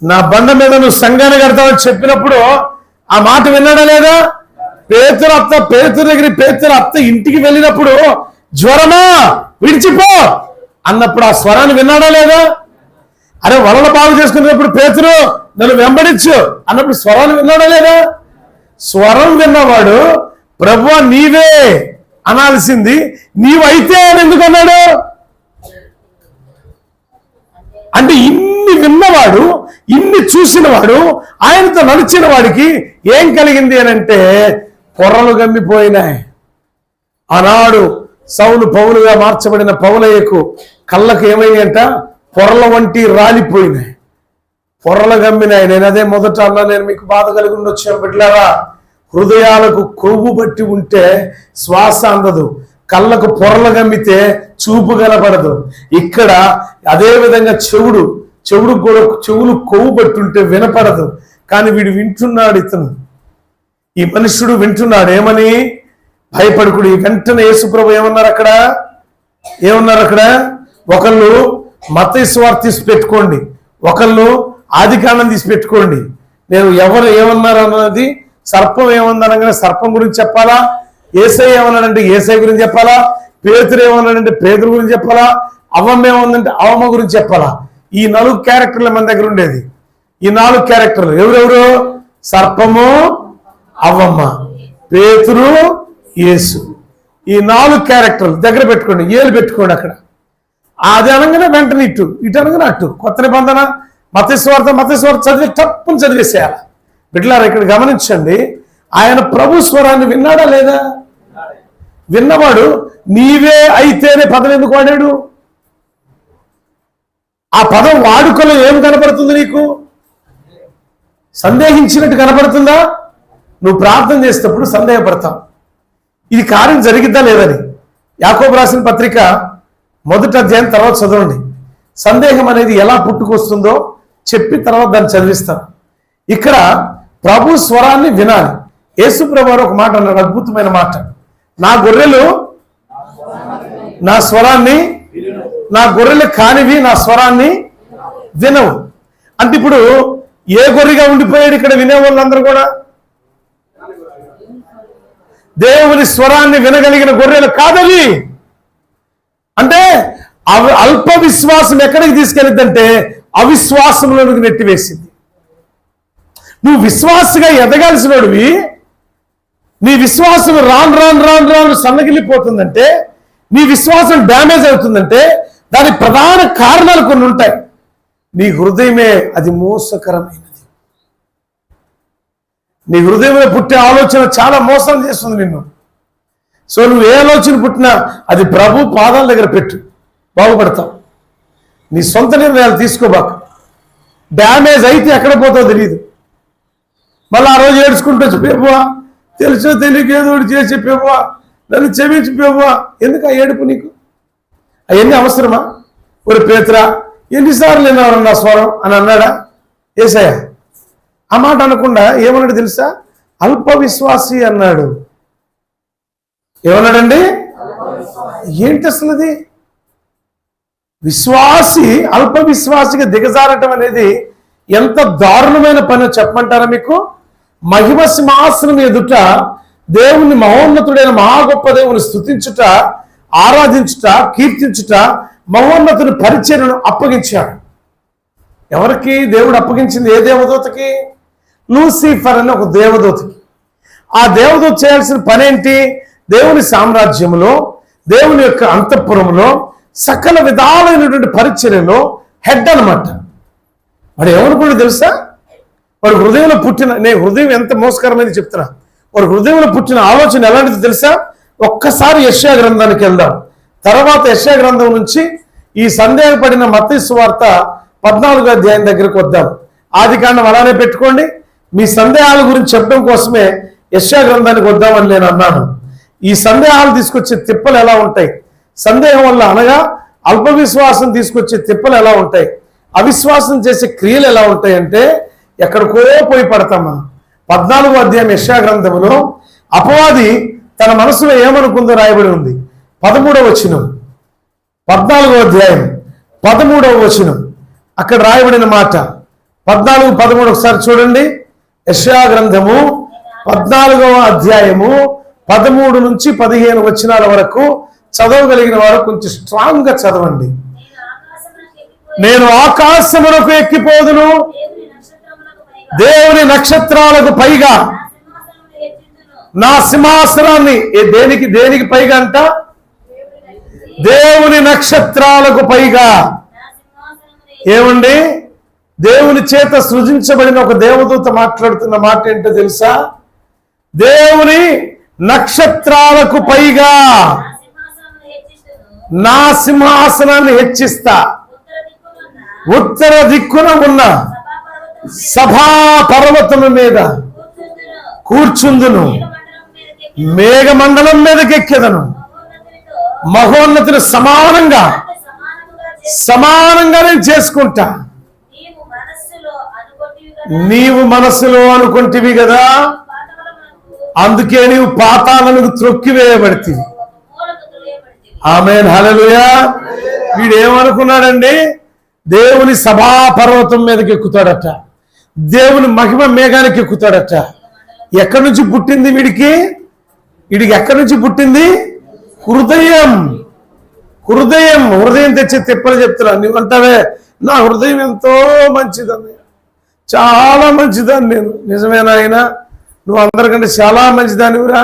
నా బండ మీద నువ్వు సంఘాన్ని కడతావని చెప్పినప్పుడు ఆ మాట విన్నాడా లేదా? పేతురు అత్త ఇంటికి వెళ్ళినప్పుడు జ్వరమా విడిచిపో అన్నప్పుడు ఆ స్వరాన్ని విన్నాడా లేదా? అరే వలన బాగు చేసుకునేటప్పుడు పేతురు నన్ను వెంబడించు అన్నప్పుడు స్వరాన్ని విన్నాడా లేదా? స్వరం విన్నవాడు ప్రభువా నీవే అనాల్సింది నీవైతే అని ఎందుకు అన్నాడు? అంటే ఇన్ని విన్నవాడు, ఇన్ని చూసినవాడు, ఆయనతో నడిచిన వాడికి ఏం కలిగింది అని అంటే పొరలు గమ్మిపోయినాయి. ఆనాడు సౌలు పౌలుగా మార్చబడిన పౌలయ్యకు కళ్ళకు ఏమైనాయంట? పొరల వంటి రాలిపోయినాయి, పొరలు గమ్మినాయి. నేను అదే మొదట అన్నా, నేను మీకు బాధ కలిగి ఉండొచ్చాను బిడ్డలారా. హృదయాలకు కొవ్వు బట్టి ఉంటే శ్వాస అందదు, కళ్ళకు పొరలు గమ్మితే చూపు కనపడదు. ఇక్కడ అదే విధంగా చెవులు కొవ్వు పట్టుంటే వినపడదు. కానీ వీడు వింటున్నాడు. ఈ మనుష్యుడు వింటున్నాడు. ఏమని? భయపడుకుడు. వెంటనే యేసుప్రభు ఏమన్నారు అక్కడ? ఒకళ్ళు మత్తయి సువార్త తీసి పెట్టుకోండి, ఒకళ్ళు ఆదికాండం తీసి పెట్టుకోండి. నేను ఎవరు ఏమన్నారు అన్నది, సర్పం ఏమన్నారనగానే సర్పం గురించి చెప్పాలా, యేసయ్య ఏమన్నాడంటే యేసయ్య గురించి చెప్పాలా, పేతురు ఏమన్నాడంటే పేతురు గురించి చెప్పాలా, అవ్వమ్మ ఏమన్నంటే అవ్వమ్మ గురించి చెప్పాలా. ఈ 4 క్యారెక్టర్లు మన దగ్గర ఉండేది. ఈ 4 క్యారెక్టర్లు ఎవరెవరు? సర్పము, అవ్వమ్మ, పేతురు, యేసు. ఈ 4 క్యారెక్టర్లు దగ్గర పెట్టుకోండి, ఏలు పెట్టుకోండి. అక్కడ అది అనగానే వెంటనే ఇటు అనగానే అటు. కొత్త నిబంధన మత్తయి సువార్త చదివి తప్పుని చదివేసేయాలి. బిడ్డలారా, ఇక్కడ గమనించండి, ఆయన ప్రభు స్వరాన్ని విన్నాడా లేదా? విన్నవాడు నీవే అయితేనే పదం ఎందుకు వాడాడు? ఆ పదం వాడుకలో ఏం కనపడుతుంది నీకు? సందేహించినట్టు కనపడుతుందా? నువ్వు ప్రార్థన చేసేటప్పుడు సందేహపడతావు, ఇది కార్యం జరిగిద్దా లేదని. యాకోబు రాసిన పత్రిక 1వ అధ్యాయం తర్వాత చదవండి. సందేహం అనేది ఎలా పుట్టుకొస్తుందో చెప్పి తర్వాత దాన్ని చదివిస్తాను. ఇక్కడ ప్రభు స్వరాన్ని వినాలి. యేసు ప్రభు ఒక మాట అన్నాడు, అద్భుతమైన మాట. నా గొర్రెలు నా స్వరాన్ని, నా గొర్రెలు కానివి నా స్వరాన్ని వినవు. అంటే ఇప్పుడు ఏ గొర్రెగా ఉండిపోయాడు ఇక్కడ వినే వాళ్ళందరూ కూడా? దేవుని స్వరాన్ని వినగలిగిన గొర్రెలు కాదవి. అంటే అల్ప విశ్వాసం ఎక్కడికి తీసుకెళ్ళిద్దంటే అవిశ్వాసంలోనికి నెట్టివేసింది. నువ్వు విశ్వాసగా ఎదగాల్సినోడివి, నీ విశ్వాసం రాను సన్నగిల్లిపోతుందంటే, నీ విశ్వాసం డ్యామేజ్ అవుతుందంటే దానికి ప్రధాన కారణాలు కొన్ని ఉంటాయి. నీ హృదయమే అది మోసకరమైనది. నీ హృదయంలో పుట్టే ఆలోచన చాలా మోసం చేస్తుంది నిన్ను. సో నువ్వు ఏ ఆలోచన పుట్టినా అది ప్రభు పాదాల దగ్గర పెట్టు, బాగుపడతావు. నీ సొంత నిర్ణయాలు తీసుకోబాక. డ్యామేజ్ అయితే ఎక్కడ పోతావు తెలియదు. మళ్ళీ ఆ రోజు ఏడ్చుకుంటూ చెప్పేవా, తెలిసో తెలియక ఏదో ఒకటి చేసి చెప్పేవా, నన్ను క్షమించిపోవా. ఎందుకు ఆ ఏడుపు నీకు? అవన్నీ అవసరమా? ఒక పేతురా ఎన్నిసార్లు విన్నావు నా స్వరం అని అన్నాడా యేసయ్య? ఆ మాట అనకుండా ఏమన్నాడు తెలుసా? అల్ప విశ్వాసి అన్నాడు. ఏమన్నాడండి? ఏంటి అసలు అది? విశ్వాసి అల్ప విశ్వాసిగా దిగజారటం అనేది ఎంత దారుణమైన పని చెప్పమంటారా మీకు? మహిమ సింహాసనం ఎదుట దేవుని మహోన్నతుడైన మహా గొప్ప దేవుని స్తుతించుట, ఆరాధించుట, కీర్తించుట, మహోన్నతుని పరిచర్యను అప్పగించాడు. ఎవరికి దేవుడు అప్పగించింది? ఏ దేవదూతకి? లూసిఫర్ అనే ఒక దేవదూతకి. ఆ దేవదూత చేయాల్సిన పనేంటి? దేవుని సామ్రాజ్యంలో, దేవుని యొక్క అంతఃపురంలో సకల విధాలైనటువంటి పరిచర్యలో హెడ్ అనమాట. వాడు ఎవరు తెలుసా? వాడు హృదయంలో పుట్టిన, నేను హృదయం ఎంత మోసకరమైనది చెప్తున్నా, వాడు హృదయంలో పుట్టిన ఆలోచన ఎలాంటిది తెలుసా? ఒక్కసారి యెషయా గ్రంథానికి వెళ్దాం. తర్వాత యెషయా గ్రంథం నుంచి ఈ సందేహపడిన మత్తయి సువార్త 14వ అధ్యాయం దగ్గరకు వద్దాం. ఆదికాండం అలానే పెట్టుకోండి. మీ సందేహాల గురించి చెప్పడం కోసమే యెషయా గ్రంథానికి వద్దామని నేను అన్నాను. ఈ సందేహాలు తీసుకొచ్చే తిప్పలు ఎలా ఉంటాయి, సందేహం వల్ల అనగా అల్ప విశ్వాసం తీసుకొచ్చే తిప్పలు ఎలా ఉంటాయి, అవిశ్వాసం చేసే క్రియలు ఎలా ఉంటాయి అంటే ఎక్కడికో పోయి పడతాం మనం. 14వ అధ్యాయం యెషయా గ్రంథంలో అపవాది తన మనసులో ఏమనుకుందో రాయబడి ఉంది. 13వ వచనం, 14వ అధ్యాయం 13వ వచనం, అక్కడ రాయబడిన మాట 14, 13 ఒకసారి చూడండి. యెషయా గ్రంథము 14వ అధ్యాయము 13 నుంచి 15 వచనాల వరకు చదవగలిగిన వారు కొంచెం స్ట్రాంగ్ గా చదవండి. నేను ఆకాశమునకు ఎక్కిపోదును, దేవుని నక్షత్రాలకు పైగా నా సింహాసనాన్ని. దేనికి పైగా అంట? దేవుని నక్షత్రాలకు పైగా. ఏమండి? దేవుని చేత సృజించబడిన ఒక దేవదూత మాట్లాడుతున్న మాట ఏంటో తెలుసా? దేవుని నక్షత్రాలకు పైగా నా సింహాసనాన్ని హెచ్చిస్తా. ఉత్తర దిక్కున ఉన్న సభా పర్వతము మీద కూర్చుందును, మేఘమండలం మీదకి ఎక్కెదను, మహోన్నతిని సమానంగా సమానంగా నేను చేసుకుంటా. నీవు మనస్సులో అనుకుంటివి కదా, అందుకే నీవు పాతాళమునకు త్రొక్కివేయబడితివి. ఆమేన్, హల్లెలూయా. వీడేమనుకున్నాడండి? దేవుని సభాపర్వతం మీదకి ఎక్కుతాడట, దేవుని మహిమ మేఘానికి ఎక్కుతాడట. ఎక్కడి నుంచి పుట్టింది వీడికి ఎక్కడి నుంచి పుట్టింది? హృదయం. హృదయం తెచ్చే తిప్పలు చెప్తున్నా. నువ్వంటావే నా హృదయం ఎంతో మంచిదని, చాలా మంచిదాన్ని నేను. నిజమేనా ఆయన? నువ్వు అందరికంటే చాలా మంచిదానివిరా,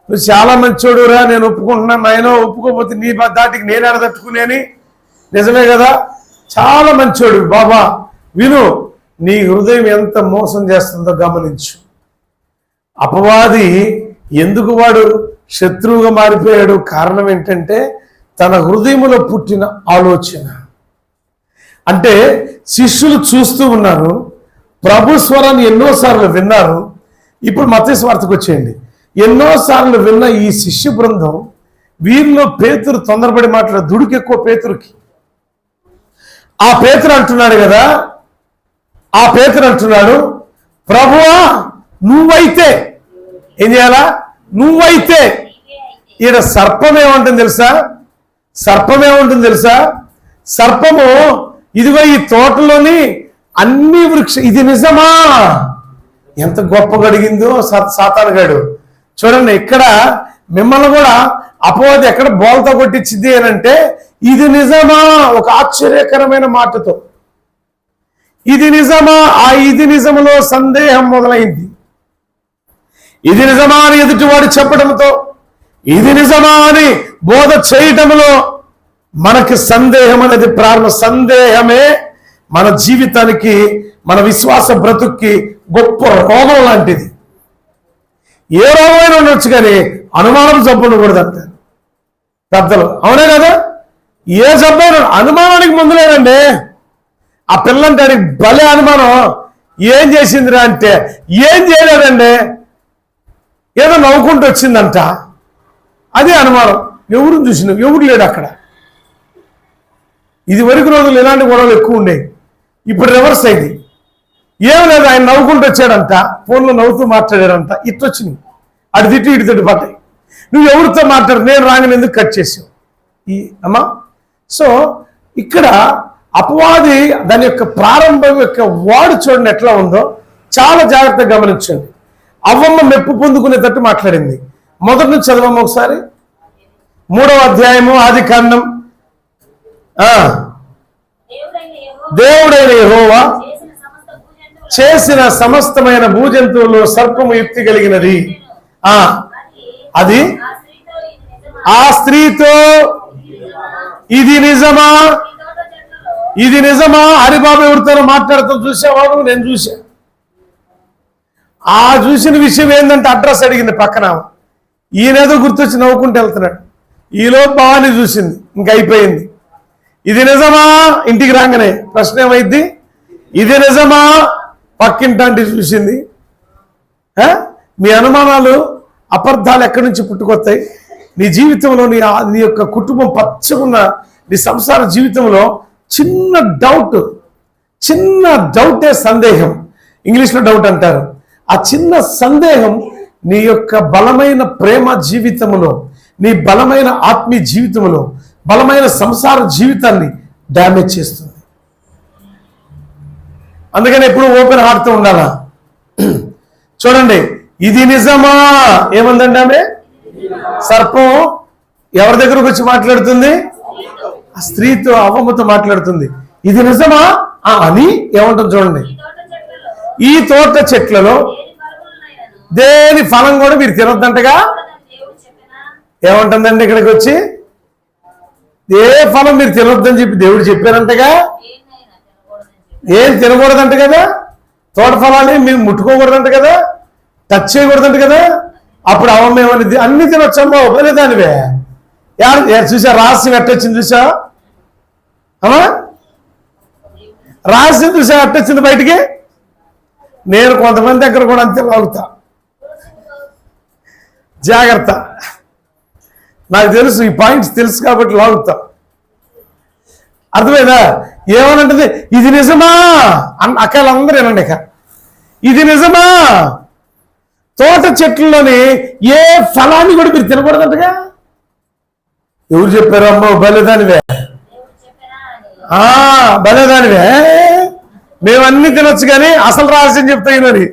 నువ్వు చాలా మంచోడురా, నేను ఒప్పుకుంటున్నాను. ఆయన ఒప్పుకోకపోతే నీ దాటికి నేను ఎడదట్టుకునేని. నిజమే కదా, చాలా మంచోడు బాబా. విను, నీ హృదయం ఎంత మోసం చేస్తుందో గమనించు. అపవాది ఎందుకు వాడు శత్రువుగా మారిపోయాడు? కారణం ఏంటంటే తన హృదయంలో పుట్టిన ఆలోచన. అంటే శిష్యులు చూస్తూ ఉన్నారు, ప్రభు స్వరాన్ని ఎన్నోసార్లు విన్నారు. ఇప్పుడు మత్తయి సువార్తకు వచ్చేయండి. ఎన్నోసార్లు విన్న ఈ శిష్య బృందం, వీరిలో పేతురు తొందరపడి మాట్లాడు, దుడికెక్కువ పేతురుకి. ఆ పేతురు అంటున్నాడు కదా, ఆ పేతురు అంటున్నాడు, ప్రభువా నువ్వైతే ఏం చేయాలా? నువ్వైతే. ఈడ సర్పం ఏమంటుంది తెలుసా? సర్పము ఇదిగో ఈ తోటలోని అన్ని ఇది నిజమా? ఎంత గొప్పగా అడిగిందో సాతానుగాడు. చూడండి, ఇక్కడ మిమ్మల్ని కూడా అపవాది ఎక్కడ బోల్తా కొట్టించింది అని అంటే, ఇది నిజమా? ఒక ఆశ్చర్యకరమైన మాటతో ఇది నిజమా? ఆ ఇది నిజములో సందేహం మొదలైంది. ఇది నిజమా అని ఎదుటివాడు చెప్పడంతో, ఇది నిజమా అని బోధ చేయటంలో మనకి సందేహం అనేది సందేహమే మన జీవితానికి, మన విశ్వాస బ్రతుక్కి గొప్ప రోగం లాంటిది. ఏ రోగమైనా ఉండొచ్చు కానీ అనుమానం జబ్బు ఉండకూడదు అంటారు పెద్దలు. అవునే కదా? ఏ జబ్బైనా అనుమానానికి ముందు లేదండి. ఆ పిల్లంటే భలే అనుమానం. ఏం చేసిందిరా అంటే ఏం చేయలేదండి, ఏదో నవ్వుకుంటూ వచ్చిందంట. అదే అనుమానం. ఎవరు చూసినావు? ఎవరు లేడు అక్కడ. ఇది వరకు రోజులు ఇలాంటి గొడవలు ఎక్కువ ఉండేవి. ఇప్పుడు రివర్స్ అయింది. ఏం లేదు, ఆయన నవ్వుకుంటూ వచ్చాడంట, ఫోన్లో నవ్వుతూ మాట్లాడాడంట. ఇట్టొచ్చినాయి, అటు తిట్టి ఇటు తిట్టు పడ్డాయి. నువ్వు ఎవరితో మాట్లాడు, నేను రాగానే ఎందుకు కట్ చేసావు ఈ అమ్మా? సో ఇక్కడ అపవాది దాని యొక్క ప్రారంభం యొక్క వాడు చూడండి ఎట్లా ఉందో చాలా జాగ్రత్తగా గమనించండి. అవ్వమ్మ మెప్పు పొందుకునేటట్టు మాట్లాడింది. మొదటి నుంచి చదవమ్మ ఒకసారి. 3వ అధ్యాయము ఆదికాండం. దేవుడైన యెహోవా చేసిన సమస్తమైన భూజంతువుల్లో సర్పము యుక్తి కలిగినది. అది ఆ స్త్రీతో ఇది నిజమా? ఇది నిజమా? హరిబాబు ఎవరితో మాట్లాడుతూ చూసావాడు? నేను చూసా. ఆ చూసిన విషయం ఏంటంటే అడ్రస్ అడిగింది పక్కన. ఈయనేదో గుర్తొచ్చి నవ్వుకుంటూ వెళ్తున్నాడు. ఈలో బాగానే చూసింది, ఇంక అయిపోయింది. ఇది నిజమా? ఇంటికి రాగానే ప్రశ్న ఏమైంది? ఇది నిజమా? పక్కింటి చూసింది. మీ అనుమానాలు, అబద్ధాలు ఎక్కడి నుంచి పుట్టుకొస్తాయి? నీ జీవితంలో నీ యొక్క కుటుంబం పచ్చగున్న నీ సంసార జీవితంలో చిన్న డౌటే సందేహం. ఇంగ్లీష్లో డౌట్ అంటారు. ఆ చిన్న సందేహం నీ యొక్క బలమైన ప్రేమ జీవితంలో, నీ బలమైన ఆత్మీయ జీవితంలో, బలమైన సంసార జీవితాన్ని డ్యామేజ్ చేస్తుంది. అందుకని ఎప్పుడు ఓపెన్ హార్ట్తో ఉండాలా. చూడండి, ఇది నిజమా? ఏమందండి ఆమె? సర్పం ఎవరి దగ్గరకు వచ్చి మాట్లాడుతుంది? ఆ స్త్రీతో, అవ్వమ్మతో మాట్లాడుతుంది. ఇది నిజమా అని ఏమంటుంది చూడండి. ఈ తోట చెట్లలో దేని ఫలం కూడా మీరు తినొద్దంటగా ఏమంటుందండి? ఇక్కడికి వచ్చి ఏ ఫలం మీరు తినొద్దని చెప్పి దేవుడు చెప్పారంటగా. ఏం తినకూడదంట కదా, తోట ఫలాన్ని మీరు ముట్టుకోకూడదంట కదా, టచ్ చేయకూడదంట కదా. అప్పుడు అవ్వమ్మ ఏమనిది? అన్ని తినొచ్చమ్మా, ఒకే దానివే. చూసా రహస్యం ఎట్టొచ్చింది? చూసా రహస్యం? చూసా ఎట్టొచ్చింది బయటికి? నేను కొంతమంది దగ్గర కూడా అంతే లాగుతా. జాగ్రత్త. నాకు తెలుసు, ఈ పాయింట్స్ తెలుసు కాబట్టి లాగుతాం. అర్థమైందా? ఏమనంటది, ఇది నిజమా అక్కలు అందరూ ఏనండి. ఇక ఇది నిజమా, తోట చెట్లలోని ఏ ఫలాన్ని కూడా మీరు తినకూడదంటగా. ఎవరు చెప్పారు? అమ్మో బలేదానివే, బలేదానివే, మేమన్నీ తినొచ్చు కానీ అసలు రహస్యం చెప్తాయి.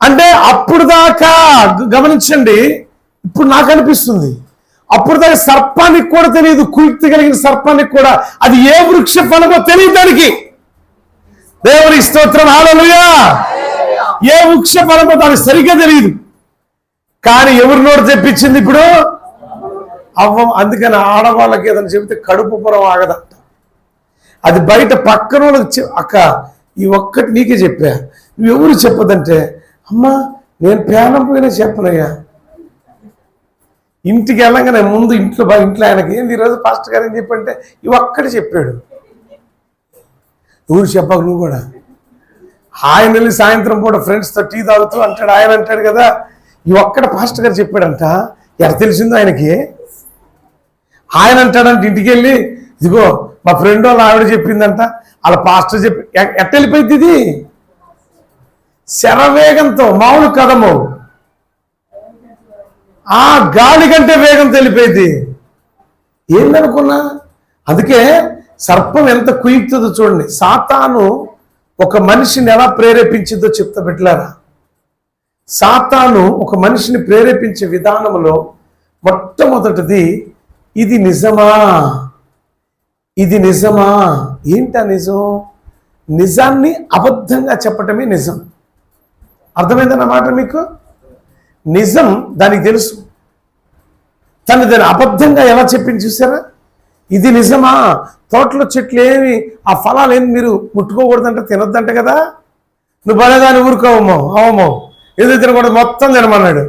అంటే అప్పుడు దాకా గమనించండి, ఇప్పుడు నాకు అనిపిస్తుంది, అప్పుడు దాకా సర్పానికి కూడా తెలియదు, కుయుక్తి కలిగిన సర్పానికి కూడా అది ఏ వృక్ష ఫలమో తెలియదు దానికి. దేవుని స్తోత్రం, హల్లెలూయా. ఏ వృక్ష ఫలమో దానికి సరిగ్గా తెలియదు, కానీ ఎవరి నోరు తెప్పించింది ఇప్పుడు? అవ్వ. అందుకని ఆడవాళ్ళకి ఏదైనా చెబితే కడుపు పురం ఆగదంట. అది బయట పక్కన వాళ్ళకి అక్క ఈ ఒక్కటి నీకే చెప్పా, నువ్వెవరు చెప్పదంటే, అమ్మా నేను ప్రాణం పోయినా చెప్పనయ్యా. ఇంటికి వెళ్ళగానే ముందు ఇంట్లో ఆయనకి ఏంది ఈరోజు పాస్టర్ గారు ఏం చెప్పంటే ఇవి ఒక్కటి చెప్పాడు. ఎవరు చెప్పకు నువ్వు కూడా. ఆయన వెళ్ళి సాయంత్రం పూట ఫ్రెండ్స్తో టీ తాగుతూ అంటాడు, ఆయన అంటాడు కదా ఇవి ఒక్కడ పాస్టర్ గారు చెప్పాడంట. ఎక్కడ తెలిసిందో ఆయనకి? ఆయన అంటాడంట ఇంటికి వెళ్ళి, ఇదిగో మా ఫ్రెండ్ వాళ్ళ ఆవిడ చెప్పిందంట, వాళ్ళ పాస్టర్ చెప్పి. ఎట్ట వెళ్ళిపోయింది ఇది? శరవేగంతో, మామూలు కదము, ఆ గాలి కంటే వేగం తెలిపేది. ఏందనుకున్నా? అందుకే సర్పం ఎంత కుయుక్తుందో చూడండి. సాతాను ఒక మనిషిని ఎలా ప్రేరేపించిందో చెప్తా బిడ్డలారా. సాతాను ఒక మనిషిని ప్రేరేపించే విధానంలో మొట్టమొదటిది, ఇది నిజమా, ఇది నిజమా. ఏంటా నిజం? నిజాన్ని అబద్ధంగా చెప్పటమే నిజం. అర్థమైందన్నమాట మీకు? నిజం దానికి తెలుసు, దాన్ని అబద్ధంగా ఎలా చెప్పింది చూసారా? ఇది నిజమా, తోటలో చెట్లు ఏమి ఆ ఫలాలు ఏమి మీరు ముట్టుకోకూడదంటే తినొద్దంట కదా. నువ్వు బలేదాన్ని ఊరుకోవమ్మో, అవమో, ఏదో తినకూడదు, మొత్తం తినమన్నాడు.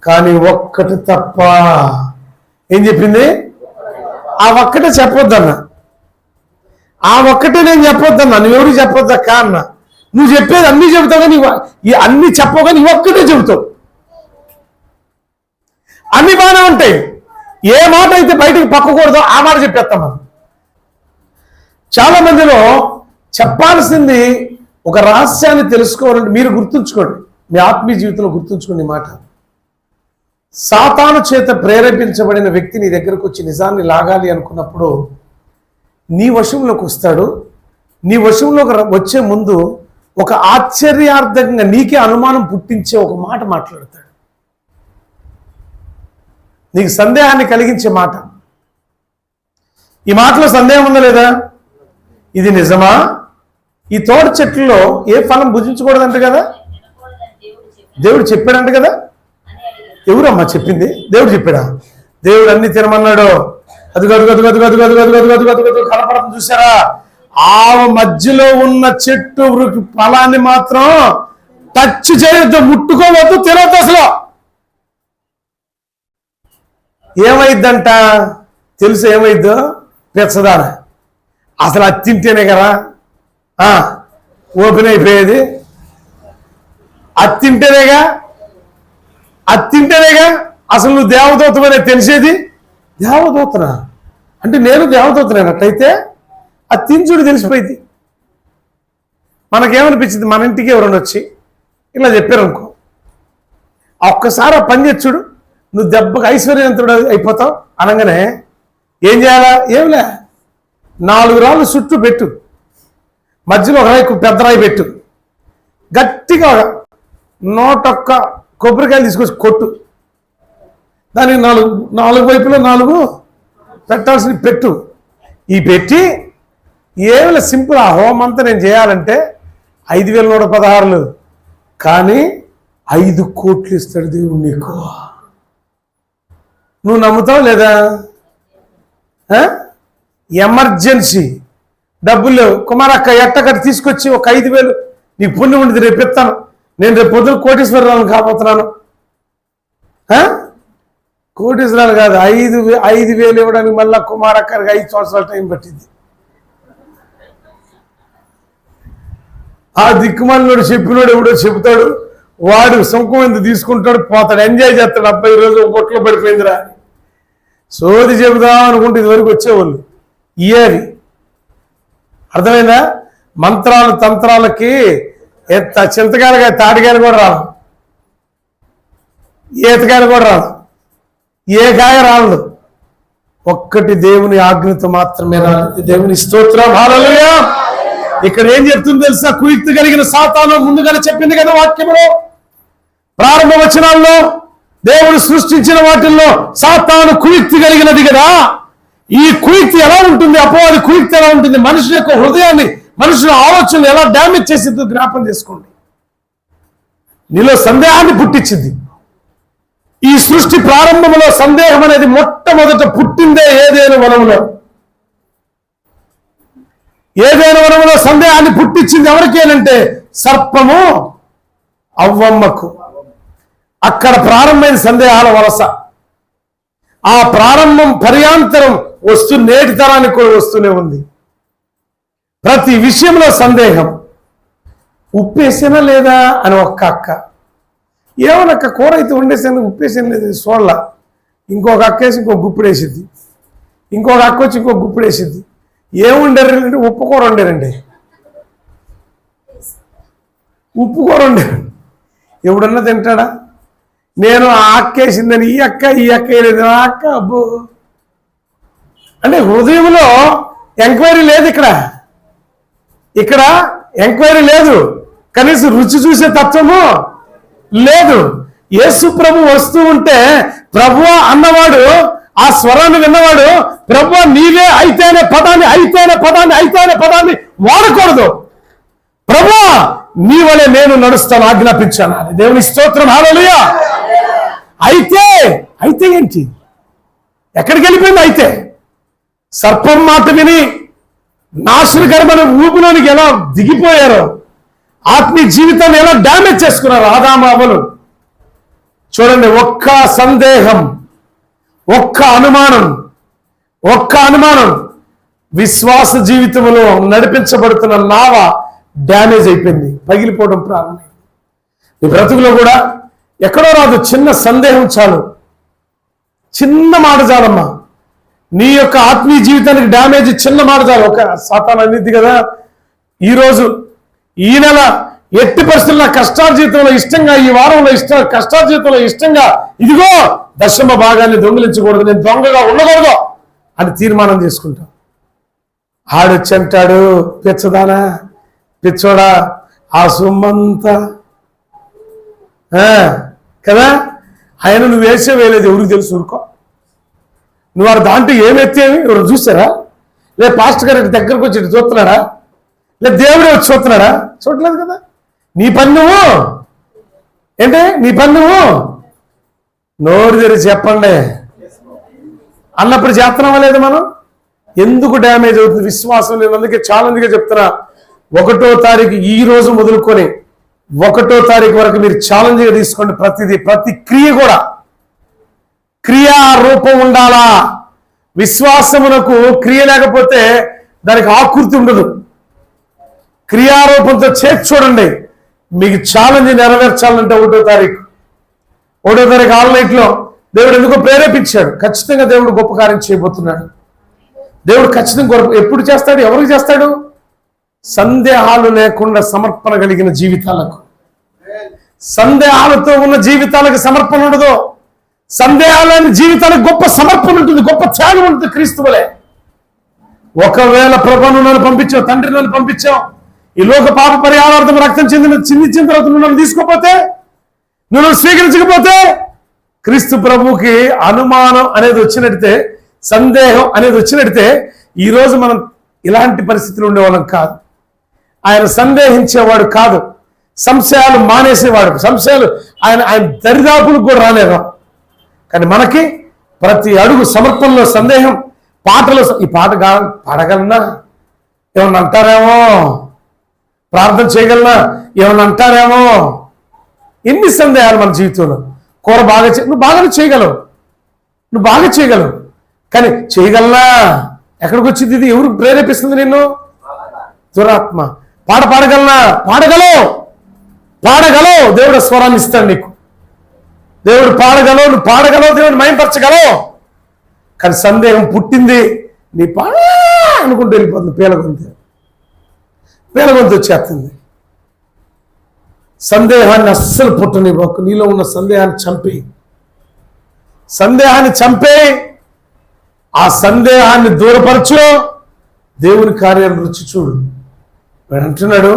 కానీ ఒక్కటి తప్ప ఏం చెప్పింది? ఆ ఒక్కటే చెప్పొద్దన్న, ఆ ఒక్కటే నేను చెప్పొద్దన్నా, నువ్వెవరికి చెప్పొద్దక్క అన్న. నువ్వు చెప్పేది అన్నీ చెబుతావు కానీ అన్నీ చెప్పవు కానీ ఒక్కటే చెబుతావు. అన్ని బాగానే ఉంటాయి, ఏ మాట అయితే బయటకు పక్కకూడదో ఆ మాట చెప్పేస్తాం మనం. చాలా మందిలో చెప్పాల్సింది ఒక రహస్యాన్ని తెలుసుకోవాలంటే మీరు గుర్తుంచుకోండి, మీ ఆత్మీయ జీవితంలో గుర్తుంచుకోండి మాట. సాతాను చేత ప్రేరేపించబడిన వ్యక్తి నీ దగ్గరకు వచ్చి నిజాన్ని లాగాలి అనుకున్నప్పుడు నీ వశంలోకి వస్తాడు. నీ వశంలోకి వచ్చే ముందు ఒక ఆశ్చర్యార్థకంగా నీకే అనుమానం పుట్టించే ఒక మాట మాట్లాడతాడు, నీకు సందేహాన్ని కలిగించే మాట. ఈ మాటలో సందేహం ఉందా లేదా? ఇది నిజమా? ఈ తోట చెట్లలో ఏ ఫలం భుజించకూడదంట కదా, దేవుడు చెప్పాడంట కదా. ఎవరమ్మా చెప్పింది? దేవుడు చెప్పాడా? దేవుడు అన్ని తినమన్నాడు. అది కనపడదు చూసారా? ఆ మధ్యలో ఉన్న చెట్టు ఫలాన్ని మాత్రం టచ్ చేయొద్దు, ముట్టుకోవద్దు, తినొద్దు. అసలు ఏమైద్దంట తెలుసు? ఏమైద్దో పెచ్చదాన. అసలు అది తింటేనే కదా ఓపెన్ అయిపోయేది. అది తింటేనేగా అసలు నువ్వు దేవదూతమనే తెలిసేది. దేవదూతనా అంటే నేను దేవదూతనేనట్టయితే అది తించుడు తెలిసిపోయింది. మనకేమనిపించింది? మన ఇంటికి ఎవరైనా వచ్చి ఇలా చెప్పారు అనుకో, ఒక్కసారి ఆ పని చేచ్చుడు, నువ్వు దెబ్బకు ఐశ్వర్యవంతుడు అయిపోతావు. అనగానే ఏం చేయాలా? ఏమిలే, 4 రాళ్ళు చుట్టూ పెట్టు, మధ్యలో ఒక రాయి, పెద్ద రాయి పెట్టు, గట్టిగా 101 కొబ్బరికాయలు తీసుకొచ్చి కొట్టు, దానికి 4 వైపులో 4 పెట్టాల్సిన పెట్టు. ఈ పెట్టి ఏమిలే సింపుల్. ఆ హోమం అంతా నేను చేయాలంటే 5116 కానీ 5 కోట్లు ఇస్తాడు దేవుడు నీకు. నువ్వు నమ్ముతావు లేదా? ఎమర్జెన్సీ డబ్బులు లేవు, కుమారక్క ఎట్టకట్టు తీసుకొచ్చి ఒక 5000 నీకు పుణ్యం ఉండేది, రేపు ఇస్తాను, నేను రేపు పొద్దున కోటీశ్వరరాలను కాబోతున్నాను. కోటీశ్వరాలు కాదు, 5,000 ఇవ్వడానికి మళ్ళా కుమారక్కడికి 5 సంవత్సరాల టైం పట్టింది. ఆ దిక్కుమాలినోడు చెప్పినోడు ఎవడో చెబుతాడు, వాడు సుంకం ఎంత తీసుకుంటాడు, పోతాడు, ఎంజాయ్ చేస్తాడు. అబ్బాయి ఈరోజు 1 కోట్లో పడిపోయిందిరా. సోది చెబుదాం అనుకుంటే ఇదివరకు వచ్చేవాళ్ళు ఇయేవి. అర్థమైందా? మంత్రాలు తంత్రాలకి చింతకాయలుగా తాటికాయలు కూడా రాదు, ఈతకాయలు కూడా రాదు, ఏ కాయ రాదు. ఒక్కటి దేవుని ఆజ్ఞతో మాత్రమే రాదు. దేవుని స్తోత్రం, హల్లెలూయా. ఇక్కడ ఏం చెప్తుంది తెలుసా? కుయుక్తి కలిగిన సాతాను ముందుగానే చెప్పింది కదా వాక్యంలో, ప్రారంభ వచనాల్లో దేవుడు సృష్టించిన వాటిల్లో సాతాను కుయుక్తి కలిగినది కదా. ఈ కుయుక్తి ఎలా ఉంటుంది? అపవాది కుయుక్తి ఎలా ఉంటుంది? మనుషుల యొక్క హృదయాన్ని, మనుషుల ఆలోచనలు ఎలా డ్యామేజ్ చేసిందో జ్ఞాపం చేసుకోండి. నీలో సందేహాన్ని పుట్టించింది. ఈ సృష్టి ప్రారంభంలో సందేహం అనేది మొట్టమొదట పుట్టిందే ఏదైనా వనములో. ఏదైనా వనములో సందేహాన్ని పుట్టించింది ఎవరికేనంటే సర్పము అవ్వమ్మకు. అక్కడ ప్రారంభమైన సందేహాల వలస. ఆ ప్రారంభం పర్యాంతరం నేటి తరానికి కూడా వస్తూనే ఉంది. ప్రతి విషయంలో సందేహం. ఉప్పేసినా లేదా అని ఒక్క అక్క, ఏమనక్క కూర అయితే వండేసాను, ఉప్పేసాను లేదు సోళ్ళ. ఇంకొక అక్క వేసి ఇంకొక గుప్పుడు వేసిద్ది, ఇంకొక అక్క వచ్చి ఇంకొక గుప్పుడు వేసిద్ది. ఏం వండారంటే ఉప్పు కూర వండారండి, ఉప్పు కూర వండారు. ఎవడన్నా తింటాడా? నేను ఆ అక్క వేసిందని ఈ అక్క వేయలేదు, ఆ అక్క అబ్బో. అంటే హృదయంలో ఎంక్వైరీ లేదు. ఇక్కడ ఎంక్వైరీ లేదు, కనీసం రుచి చూసే తత్వము లేదు. యేసు ప్రభు వస్తూ ఉంటే ప్రభువా అన్నవాడు, ఆ స్వరాన్ని విన్నవాడు, ప్రభువా నీవే అయితేనే పదాన్ని వాడకూడదు. ప్రభువా నీ వలె నేను నడుస్తాను, ఆజ్ఞాపించాను. దేవుని స్తోత్రం, హల్లెలూయా. అయితే ఏంటి? ఎక్కడికి వెళ్ళిపోయింది? అయితే సర్పం మాట విని నాశనకరమైన ఊపిలోనికి ఎలా దిగిపోయారో, ఆత్మీయ జీవితాన్ని ఎలా డ్యామేజ్ చేసుకున్నారు ఆదాము అవ్వలు. చూడండి, ఒక్క సందేహం, ఒక్క అనుమానం విశ్వాస జీవితంలో నడిపించబడుతున్న నావ డ్యామేజ్ అయిపోయింది, పగిలిపోవడం ప్రారంభమైంది. ఈ బ్రతుకులో కూడా ఎక్కడో రాదు, చిన్న సందేహం చాలు, చిన్న మాట చాలమ్మా. నీ యొక్క ఆత్మీయ జీవితానికి డ్యామేజ్ చిన్న మాట చాలు. ఒక సాతాను అనేది కదా, ఈరోజు ఈ నెల ఎట్టి పరిస్థితుల్లో కష్టార్జితంలో ఇష్టంగా, ఈ వారంలో కష్టార్జితంలో ఇష్టంగా ఇదిగో దశమ భాగాన్ని దొంగిలించకూడదు, నేను దొంగగా ఉండకూడదు అని తీర్మానం చేసుకుంటాం. ఆడొచ్చి అంటాడు, పిచ్చదానా పిచ్చోడా ఆ సొమ్మంతా కదా, ఆయన నువ్వు వేయలేదు, ఎవరికి తెలుసు, ఊరుకో. నువ్వు వారు దాంట్లో ఏమెత్తేవి ఎవరు చూసారా? లేదు పాస్టర్ గారి దగ్గరకు వచ్చి చూస్తున్నాడా? లేదు దేవుడే వచ్చి చూస్తున్నాడా? చూడలేదు కదా. నీ పని నువ్వు నోరు తెరిచి చెప్పండి అన్నప్పుడు చేస్తున్నావా లేదు? మనం ఎందుకు డ్యామేజ్ అవుతుంది విశ్వాసం? నేను అందుకే ఛాలెంజ్గా చెప్తున్నా, 1వ తారీఖు ఈ రోజు మొదలుకొని 1వ తారీఖు వరకు మీరు ఛాలెంజ్గా తీసుకోండి. ప్రతి క్రియ కూడా క్రియారూపం ఉండాలా. విశ్వాసమునకు క్రియ లేకపోతే దానికి ఆకృతి ఉండదు. క్రియారూపంతో చేసి చూడండి. మీకు ఛాలెంజ్ నెరవేర్చాలంటే 1వ తారీఖు ఆన్లైన్లో దేవుడు ఎందుకో ప్రేరేపించాడు. ఖచ్చితంగా దేవుడు గొప్ప కార్యం చేయబోతున్నాడు. దేవుడు ఖచ్చితంగా ఎప్పుడు చేస్తాడు? ఎవరికి చేస్తాడు? సందేహాలు లేకుండా సమర్పణ కలిగిన జీవితాలకు. సందేహాలతో ఉన్న జీవితాలకు సమర్పణ ఉండదు. సందేహాలని జీవితాలకు గొప్ప సమర్పణ ఉంటుంది, గొప్ప త్యాగం ఉంటుంది. క్రీస్తు వలె ఒకవేళ ప్రభువును నన్ను పంపించావు, తండ్రి నన్ను పంపించావు, ఈ లోక పాప పరిహారార్థం రక్తం చిందించిన తర్వాత నన్ను తీసుకోపోతే, నువ్వు స్వీకరించకపోతే, క్రీస్తు ప్రభువుకి అనుమానం అనేది వచ్చినట్టే, సందేహం అనేది వచ్చినట్టే ఈరోజు మనం ఇలాంటి పరిస్థితులు ఉండేవాళ్ళం కాదు. ఆయన సందేహించేవాడు కాదు, సంశయాలు మానేసేవాడు. సంశయాలు ఆయన దరిదాపులకు కూడా రాలేదు. కానీ మనకి ప్రతి అడుగు సమర్పణలో సందేహం. పాటలో ఈ పాట పాడగలనా ఏమన్నా అంటారేమో, ప్రార్థన చేయగలనా ఏమన్నా అంటారేమో. ఎన్ని సందేహాలు మన జీవితంలో. కూర బాగా నువ్వు బాగానే చేయగలవు, నువ్వు బాగా చేయగలవు, కానీ చేయగలనా? ఎక్కడికి వచ్చింది ఇది? ఎవరు ప్రేరేపిస్తుంది నిన్ను? దురాత్మ. పాడగలనా? పాడగలవు. దేవుడు స్వరాన్ని ఇస్తాడు నీకు. దేవుడు పాడగలవు, నువ్వు పాడగలవు, దేవుడు మైంపరచగలవు. కానీ సందేహం పుట్టింది, నీ అనుకుంటూ వెళ్ళిపోతుంది. పేలగొంతు వచ్చేస్తుంది. సందేహాన్ని అస్సలు పుట్టనివ్వకు. నీలో ఉన్న సందేహాన్ని చంపే ఆ సందేహాన్ని దూరపరచు. దేవుని కార్యాలను రుచి చూడు. వాడు అంటున్నాడు,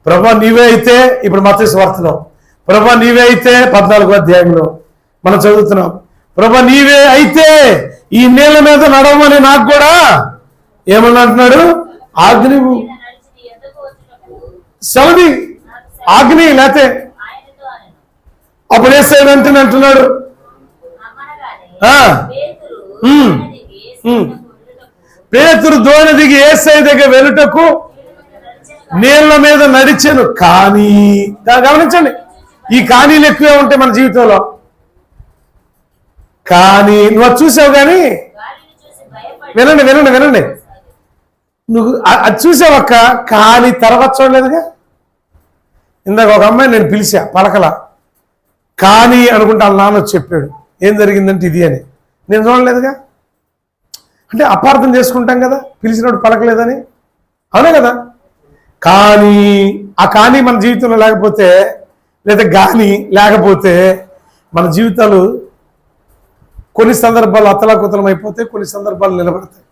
ప్రభా నీవే అయితే, ఇప్పుడు మత్తయి సువార్తలో ప్రభా నీవే అయితే 14వ అధ్యాయంలో మనం చదువుతున్నాం, ప్రభా నీవే అయితే ఈ నీళ్ళ మీద నడవమని నాకు కూడా ఏమని అంటున్నాడు, ఆజ్ఞ సెలవి, ఆజ్ఞ లేతే. అప్పుడు యేసు వెంటనే అంటున్నాడు, పేతురు దోణి దిగి యేసయ్య దగ్గర వెళ్ళుటకు నీళ్ల మీద నడిచాను. కానీ గమనించండి, ఈ కానీలు ఎక్కువే ఉంటాయి మన జీవితంలో. కానీ నువ్వు అది చూసావు, కానీ వినండి, నువ్వు అది చూసావక్క, కానీ తర్వాత చూడలేదుగా. ఇందాక ఒక అమ్మాయి నేను పిలిచా, పలకల, కానీ అనుకుంటా వాళ్ళ నాన్న చెప్పాడు ఏం జరిగిందంటే ఇది అని. నేను చూడలేదుగా. అంటే అపార్థం చేసుకుంటాం కదా, పిలిచినప్పుడు పలకలేదని, అవునే కదా. కానీ ఆ కానీ మన జీవితంలో లేకపోతే, లేదా గాని లేకపోతే మన జీవితాలు కొన్ని సందర్భాలు అతలాకుతలం అయిపోతాయి, కొన్ని సందర్భాలు నిలబడతాయి.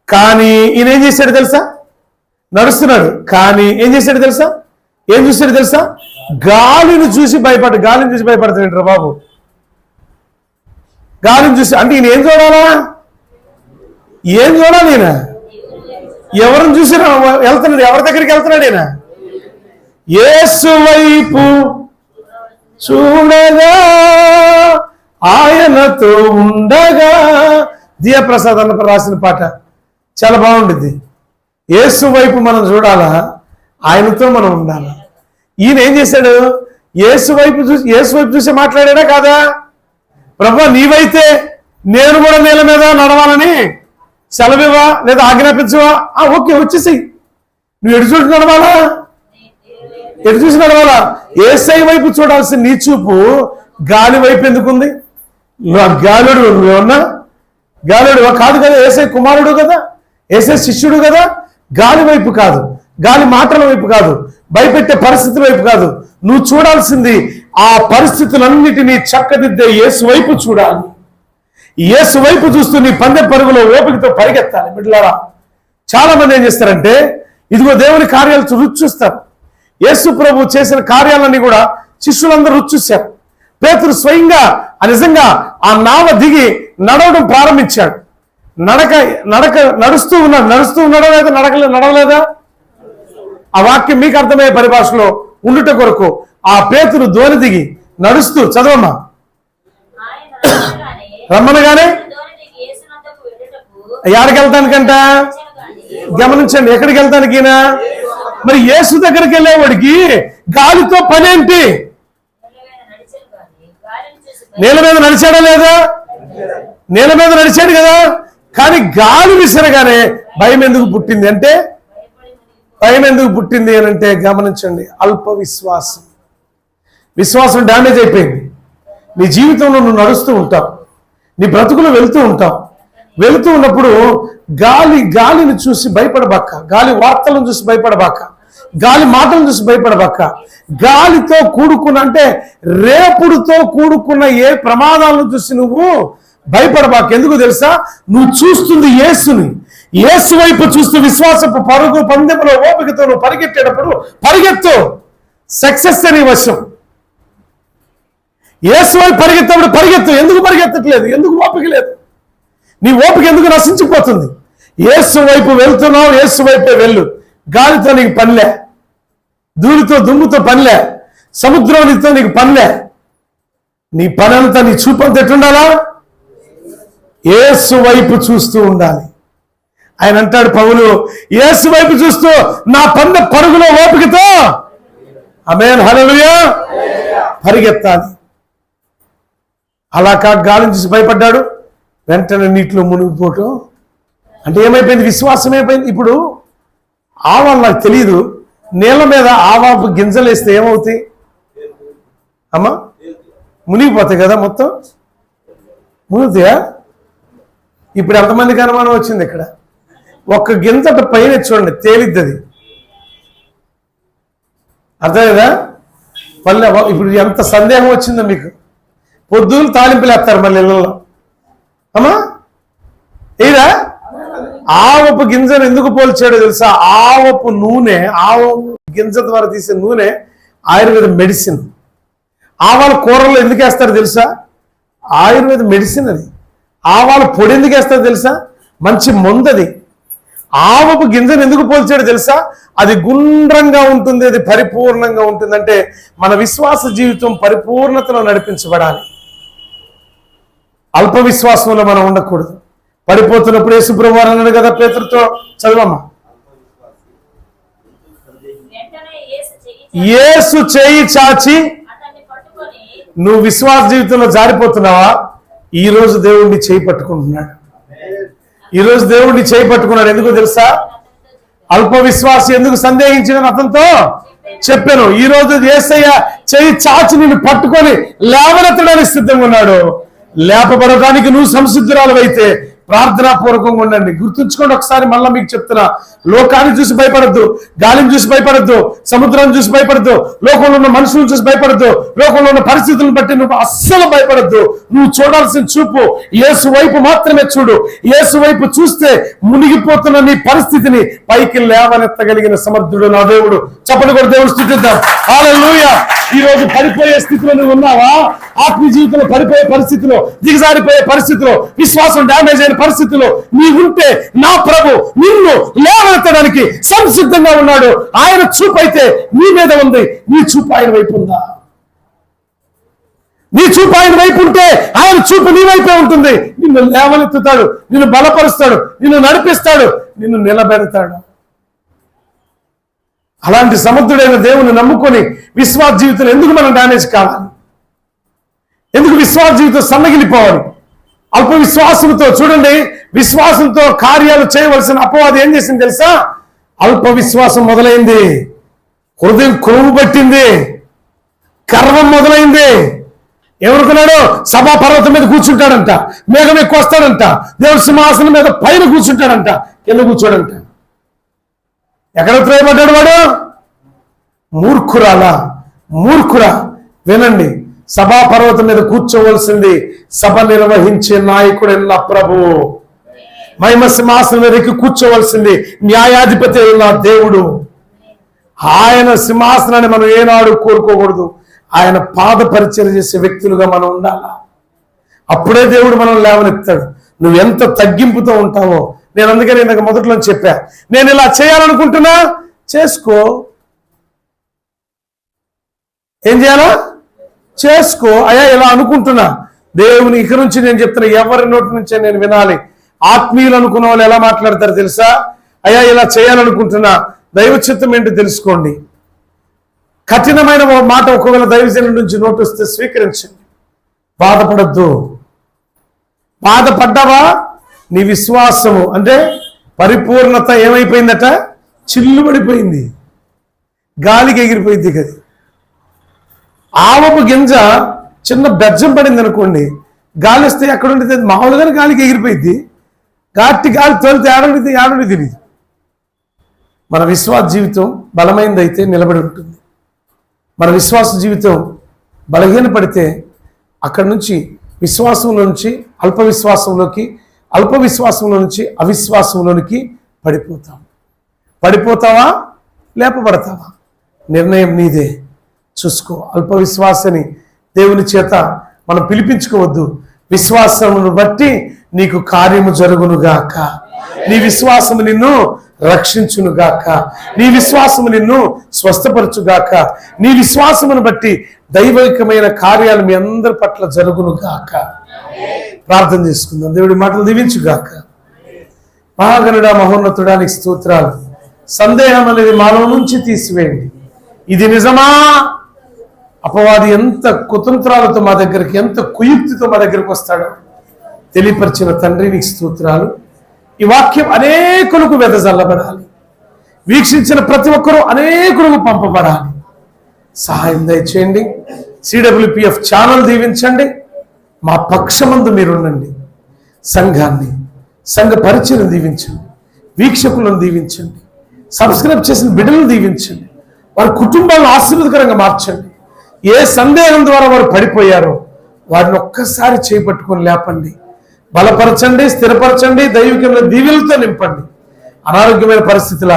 కానీ ఈయన ఏం చేశాడు తెలుసా, నడుస్తున్నాడు. కానీ ఏం చేశాడు తెలుసా, ఏం చూశాడు తెలుసా, గాలిని చూసి భయపడతాడు బాబు. గాలిని చూసి అంటే ఈయన ఏం చూడాలి ఈయన, ఎవరిని చూసి వెళ్తున్నాడు, ఎవరి దగ్గరికి వెళ్తున్నాడు ఈయన, యేసు వైపు చూడగా ఆయనతో ఉండగా. దియప్రసాద్ అన్న రాసిన పాట చాలా బాగుంటుంది. యేసు వైపు మనం చూడాలా, ఆయనతో మనం ఉండాలా. ఈయన ఏం చేశాడు, యేసు వైపు చూసి మాట్లాడాడా కాదా, ప్రభు నీవైతే నేను కూడా నేల మీద నడవాలని సెలవివా, లేదా ఆజ్ఞాపించవా, ఓకే వచ్చేసాయి. నువ్వు ఎటు చూసి నడవాలా, యేసయ్య వైపు చూడాల్సిన నీ చూపు గాలి వైపు ఎందుకుంది? గాలుడు నువ్వేమన్నా గాలుడు కాదు కదా, యేసయ్య కుమారుడు కదా, యేసయ్య శిష్యుడు కదా. గాలి వైపు కాదు, గాలి మాటల వైపు కాదు, భయపెట్టే పరిస్థితుల వైపు కాదు. నువ్వు చూడాల్సింది ఆ పరిస్థితులన్నిటినీ చక్కదిద్దే యేసు వైపు చూడాలి. యేసు వైపు చూస్తూ నీ పందె పరుగులో ఓపికతో పరిగెత్తాలి. బిడ్డలారా, చాలా మంది ఏం చేస్తారంటే, ఇదిగో దేవుని కార్యాలు రుచి చూస్తారు. యేసు ప్రభు చేసిన కార్యాలన్నీ కూడా శిష్యులందరూ రుచి చూశారు. పేతురు స్వయంగా నిజంగా ఆ నావ దిగి నడవడం ప్రారంభించాడు. నడుస్తూ ఉన్నాడా లేదా, నడవలేదా? ఆ వాక్యం మీకు అర్థమయ్యే పరిభాషలో ఉండుట కొరకు ఆ పేతురు దోణి దిగి నడుస్తూ, చదవమ్మా, రమ్మనగానే ఎక్కడికి వెళ్తానికంట, గమనించండి, ఎక్కడికి వెళ్తానికి ఈయన మరి యేసు దగ్గరికి వెళ్ళేవాడికి గాలితో పనేంటి? నేల మీద నడిచాడా లేదా? నేల మీద నడిచాడు కదా. కానీ గాలి విసరగానే భయం ఎందుకు పుట్టింది అంటే, గమనించండి, అల్ప విశ్వాసం డ్యామేజ్ అయిపోయింది. నీ జీవితంలో నువ్వు నడుస్తూ ఉంటావు, నీ బ్రతుకులు వెళ్తూ ఉన్నప్పుడు గాలిని చూసి భయపడబాక, గాలి వార్తలను చూసి భయపడబాక, గాలి మాటలను చూసి భయపడబాక. గాలితో కూడుకున్న అంటే రేపుడుతో కూడుకున్న ఏ ప్రమాదాలను చూసి నువ్వు భయపడబాక. ఎందుకు తెలుసా, నువ్వు చూస్తుంది యేసుని. యేసు వైపు చూస్తూ విశ్వాసపు పరుగు పందెంలో ఓపికతో నువ్వు పరిగెట్టేటప్పుడు పరిగెత్తు, సక్సెస్ అని వశం. యేసు వైపు పరిగెత్తు. ఎందుకు పరిగెత్తట్లేదు? ఎందుకు ఓపిక లేదు? నీ ఓపిక ఎందుకు నశించిపోతుంది? యేసు వైపు వెళ్తున్నావు, యేసు వైపే వెళ్ళు. గాలితో నీకు పనిలే, ధూళితో దుమ్ముతో పనిలే, సముద్రంతో నీకు పనిలే. నీ పనంతా, నీ చూపంతా ఎట్టుండాలా? యేసు వైపు చూస్తూ ఉండాలి. ఆయన అంటాడు పౌలు, యేసు వైపు చూస్తూ నా పందె పరుగులో ఓపికతో, ఆమేన్, హల్లెలూయా, పరిగెత్తాలి. అలా కాక గాలిని చూసి భయపడ్డాడు, వెంటనే నీటిలో మునిగిపోవటం అంటే ఏమైపోయింది? విశ్వాసం అయిపోయింది. ఇప్పుడు ఆవాలు నాకు తెలియదు, నీళ్ళ మీద ఆవాపు గింజలు వేస్తే ఏమవుతాయి అమ్మా? మునిగిపోతాయి కదా మొత్తం. మునుగుతాయా? ఇప్పుడు ఎంతమందికి అనుమానం వచ్చింది? ఇక్కడ ఒక్క గింజట పైన చూడండి, తేలిద్ది అది. అర్థమైందా? మళ్ళీ ఇప్పుడు ఎంత సందేహం వచ్చిందో మీకు. పొద్దులు తాలింపులు వేస్తారు మళ్ళీ ఇళ్ళల్లో. అమ్మా ఏరా, ఆవపు గింజను ఎందుకు పోల్చాడో తెలుసా? ఆవపు నూనె, ఆవపు గింజ ద్వారా తీసే నూనె ఆయుర్వేద మెడిసిన్. ఆవాల కూరల్లో ఎందుకు వేస్తారు తెలుసా? ఆయుర్వేద మెడిసిన్ అది. ఆవాల పొడి ఎందుకు వేస్తారు తెలుసా? మంచి మందది. ఆవపు గింజను ఎందుకు పోల్చాడు తెలుసా? అది గుండ్రంగా ఉంటుంది, అది పరిపూర్ణంగా ఉంటుంది. అంటే మన విశ్వాస జీవితం పరిపూర్ణతలో నడిపించబడాలి. అల్ప విశ్వాసంలో మనం ఉండకూడదు. పడిపోతున్నప్పుడు యేసుప్రభు వారు అన్నాడు కదా పేతురుతో, చదవమ్మా. యేసు చేయి చాచి, నువ్వు విశ్వాస జీవితంలో జారిపోతున్నావా? ఈ రోజు దేవుడిని చేయి పట్టుకుంటున్నాడు. ఈ రోజు దేవుడిని చేయి పట్టుకున్నాడు. ఎందుకు తెలుసా? అల్ప విశ్వాసి ఎందుకు సందేహించిన అతనితో చెప్పాను. ఈ రోజు యేసయ్య చేయి చాచి నిన్ను పట్టుకొని లేవనెత్తడానికి సిద్ధంగా ఉన్నాడు. లేపబడడానికి నువ్వు సంసిద్ధురాలవైతే ప్రార్థనాపూర్వకంగా ఉండండి. గుర్తుంచుకోండి ఒకసారి, మళ్ళీ మీకు చెప్తున్నా. లోకాన్ని చూసి భయపడద్దు, గాలిని చూసి భయపడద్దు, సముద్రాన్ని చూసి భయపడద్దు, లోకంలో ఉన్న మనుషులను చూసి భయపడద్దు, లోకంలో ఉన్న పరిస్థితులను బట్టి నువ్వు అస్సలు భయపడద్దు. నువ్వు చూడాల్సిన చూపు యేసు వైపు మాత్రమే చూడు. యేసు వైపు చూస్తే మునిగిపోతున్న నీ పరిస్థితిని పైకి లేవనెత్తగలిగిన సమర్థుడు నా దేవుడు. చెప్పండి కూడా దేవుడు స్తుతిద్దాం. హల్లెలూయా. ఈ రోజు పడిపోయే స్థితిలో నువ్వు ఉన్నావా? ఆత్మీయ జీవితంలో పడిపోయే పరిస్థితిలో, దిగజారిపోయే పరిస్థితిలో, విశ్వాసం డ్యామేజ్ అయిన పరిస్థితిలో నీ ఉంటే నా ప్రభు నిన్ను లేవనెత్తడానికి సంసిద్ధంగా ఉన్నాడు. ఆయన చూపు అయితే నీ మీద ఉంది. నీ చూపు ఆయన వైపు ఉందా? నీ చూపు ఆయన వైపు ఉంటే ఆయన చూపు నీ వైపే ఉంటుంది. నిన్ను లేవనెత్తుతాడు, నిన్ను బలపరుస్తాడు, నిన్ను నడిపిస్తాడు, నిన్ను నిలబెడతాడు. అలాంటి సమర్థుడైన దేవుని నమ్ముకొని విశ్వాస జీవితంలో ఎందుకు మనం డ్యామేజ్ కావాలి? ఎందుకు విశ్వాస జీవితం సన్నగిలిపోవాలి? అల్ప విశ్వాసంతో చూడండి, విశ్వాసంతో కార్యాలు చేయవలసిన అపవాది ఏం చేసింది తెలుసా? అల్ప విశ్వాసం మొదలైంది, హృదయం కొరువు పట్టింది, గర్వం మొదలైంది. ఏమనుకున్నాడు? సభా పర్వతం మీద కూర్చుంటాడంట, మేఘం ఎక్కువ వస్తాడంట, దేవుడి సింహాసనం మీద పైన కూర్చుంటాడంట, కింద కూర్చోడంట. ఎక్కడ త్రోయబడ్డాడు వాడు? మూర్ఖురాలా, మూర్ఖురా. వినండి, సభా పర్వతం మీద కూర్చోవలసింది సభ నిర్వహించే నాయకుడైన ప్రభువు. మహిమ సింహాసనం మీద ఎక్కి కూర్చోవలసింది న్యాయాధిపతి అయిన దేవుడు. ఆయన సింహాసనాన్ని మనం ఏనాడు కోరుకోకూడదు. ఆయన పాద పరిచయం చేసే వ్యక్తులుగా మనం ఉండాలా. అప్పుడే దేవుడు మనం లేవనెత్తాడు. నువ్వు ఎంత తగ్గింపుతో ఉంటావో. నేను అందుకని ఇందాక మొదట్లో చెప్పా, నేను ఇలా చేయాలనుకుంటున్నా, చేసుకో. ఏం చేయాలా? చేసుకో. అయ్యా ఇలా అనుకుంటున్నా, దేవుని ఇక నుంచి నేను చెప్తున్నా, ఎవరి నోటి నుంచే నేను వినాలి. ఆత్మీయులు అనుకున్న వాళ్ళు ఎలా మాట్లాడతారు తెలుసా? అయ్యా ఇలా చేయాలనుకుంటున్నా, దైవ చిత్తం ఏంటి తెలుసుకోండి. కఠినమైన మాట ఒకవేళ దైవజనుల నుంచి నోటు వస్తే స్వీకరించండి. బాధపడద్దు. బాధపడ్డావా? నీ విశ్వాసము అంటే పరిపూర్ణత ఏమైపోయిందట? చిల్లుబడిపోయింది, గాలికి ఎగిరిపోయింది కదా. ఆవపు గింజ చిన్న బెజ్జం పడింది అనుకోండి, గాలి వస్తే ఎక్కడ ఉండేది? మామూలుగానే గాలికి ఎగిరిపోయింది. గట్టి గాలి తోలితే ఏడవడిది తెలియదు. మన విశ్వాస జీవితం బలమైనదైతే నిలబడి ఉంటుంది. మన విశ్వాస జీవితం బలహీనపడితే అక్కడి నుంచి విశ్వాసంలో నుంచి అల్ప విశ్వాసంలోకి, అల్ప విశ్వాసంలో నుంచి అవిశ్వాసంలోనికి పడిపోతాం. పడిపోతావా లేపబడతావా? నిర్ణయం నీదే. చూసుకో. అల్ప విశ్వాసని దేవుని చేత మనం పిలిపించుకోవద్దు. విశ్వాసమును బట్టి నీకు కార్యము జరుగునుగాక. నీ విశ్వాసము నిన్ను రక్షించునుగాక. నీ విశ్వాసము నిన్ను స్వస్థపరచుగాక. నీ విశ్వాసమును బట్టి దైవికమైన కార్యాలు మీ అందరి పట్ల జరుగునుగాక. ప్రార్థన చేసుకుందాం. దేవుడి మాటలు దీవించుగాక. మహాగణుడా, మహోన్నతుడానికి స్తోత్రాలు. సందేహం అనేది మానవ నుంచి తీసివేయండి. ఇది నిజమా? అపవాది ఎంత కుతంత్రాలతో మా దగ్గరికి, ఎంత కుయుక్తితో మా దగ్గరికి వస్తాడో తెలియపరిచిన తండ్రి నీకు స్తోత్రాలు. ఈ వాక్యం అనేకులకు వెదజల్లబడాలి. వీక్షించిన ప్రతి ఒక్కరూ అనేకులకు పంపబడాలి. సహాయం దయచేయండి. CWPF ఛానల్ దీవించండి. మా పక్షమందు మీరుండండి. సంఘాన్ని, సంఘ పరిచయం దీవించండి, వీక్షకులను దీవించండి, సబ్స్క్రైబ్ చేసిన బిడ్డలను దీవించండి, వారి కుటుంబాలను ఆశీర్వదకరంగా మార్చండి. ఏ సందేహం ద్వారా వారు పడిపోయారో వారిని ఒక్కసారి చేపట్టుకొని లేపండి, బలపరచండి, స్థిరపరచండి, దైవికమైన దీవెనలతో నింపండి. అనారోగ్యమైన పరిస్థితుల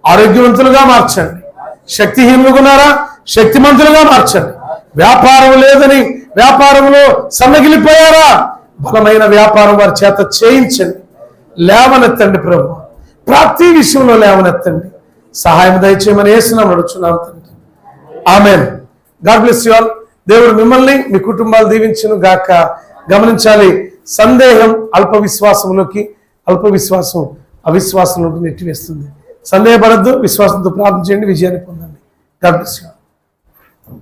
ఆరోగ్యవంతులుగా మార్చండి. శక్తిహీనులుగా ఉన్నారా, శక్తిమంతులుగా మార్చండి. వ్యాపారం లేదని వ్యాపారంలో సన్నగిలిపోయారా, బలమైన వ్యాపారం వారి చేత చేయించండి. లేవనెత్తండి ప్రభు, ప్రతి విషయంలో లేవనెత్తండి. సహాయం దయచేయమని యేసునామములో అడుగుచున్నాం తండ్రి. ఆమేన్. God bless you all. దేవుడు మిమ్మల్ని మీ కుటుంబాలు దీవించును గాక. గమనించాలి, సందేహం అల్ప విశ్వాసంలోకి, అల్ప విశ్వాసం అవిశ్వాసంలోకి నెట్టివేస్తుంది. సందేహపడద్దు, విశ్వాసంతో ప్రార్థన చేయండి, విజయాన్ని పొందండి. God bless you all.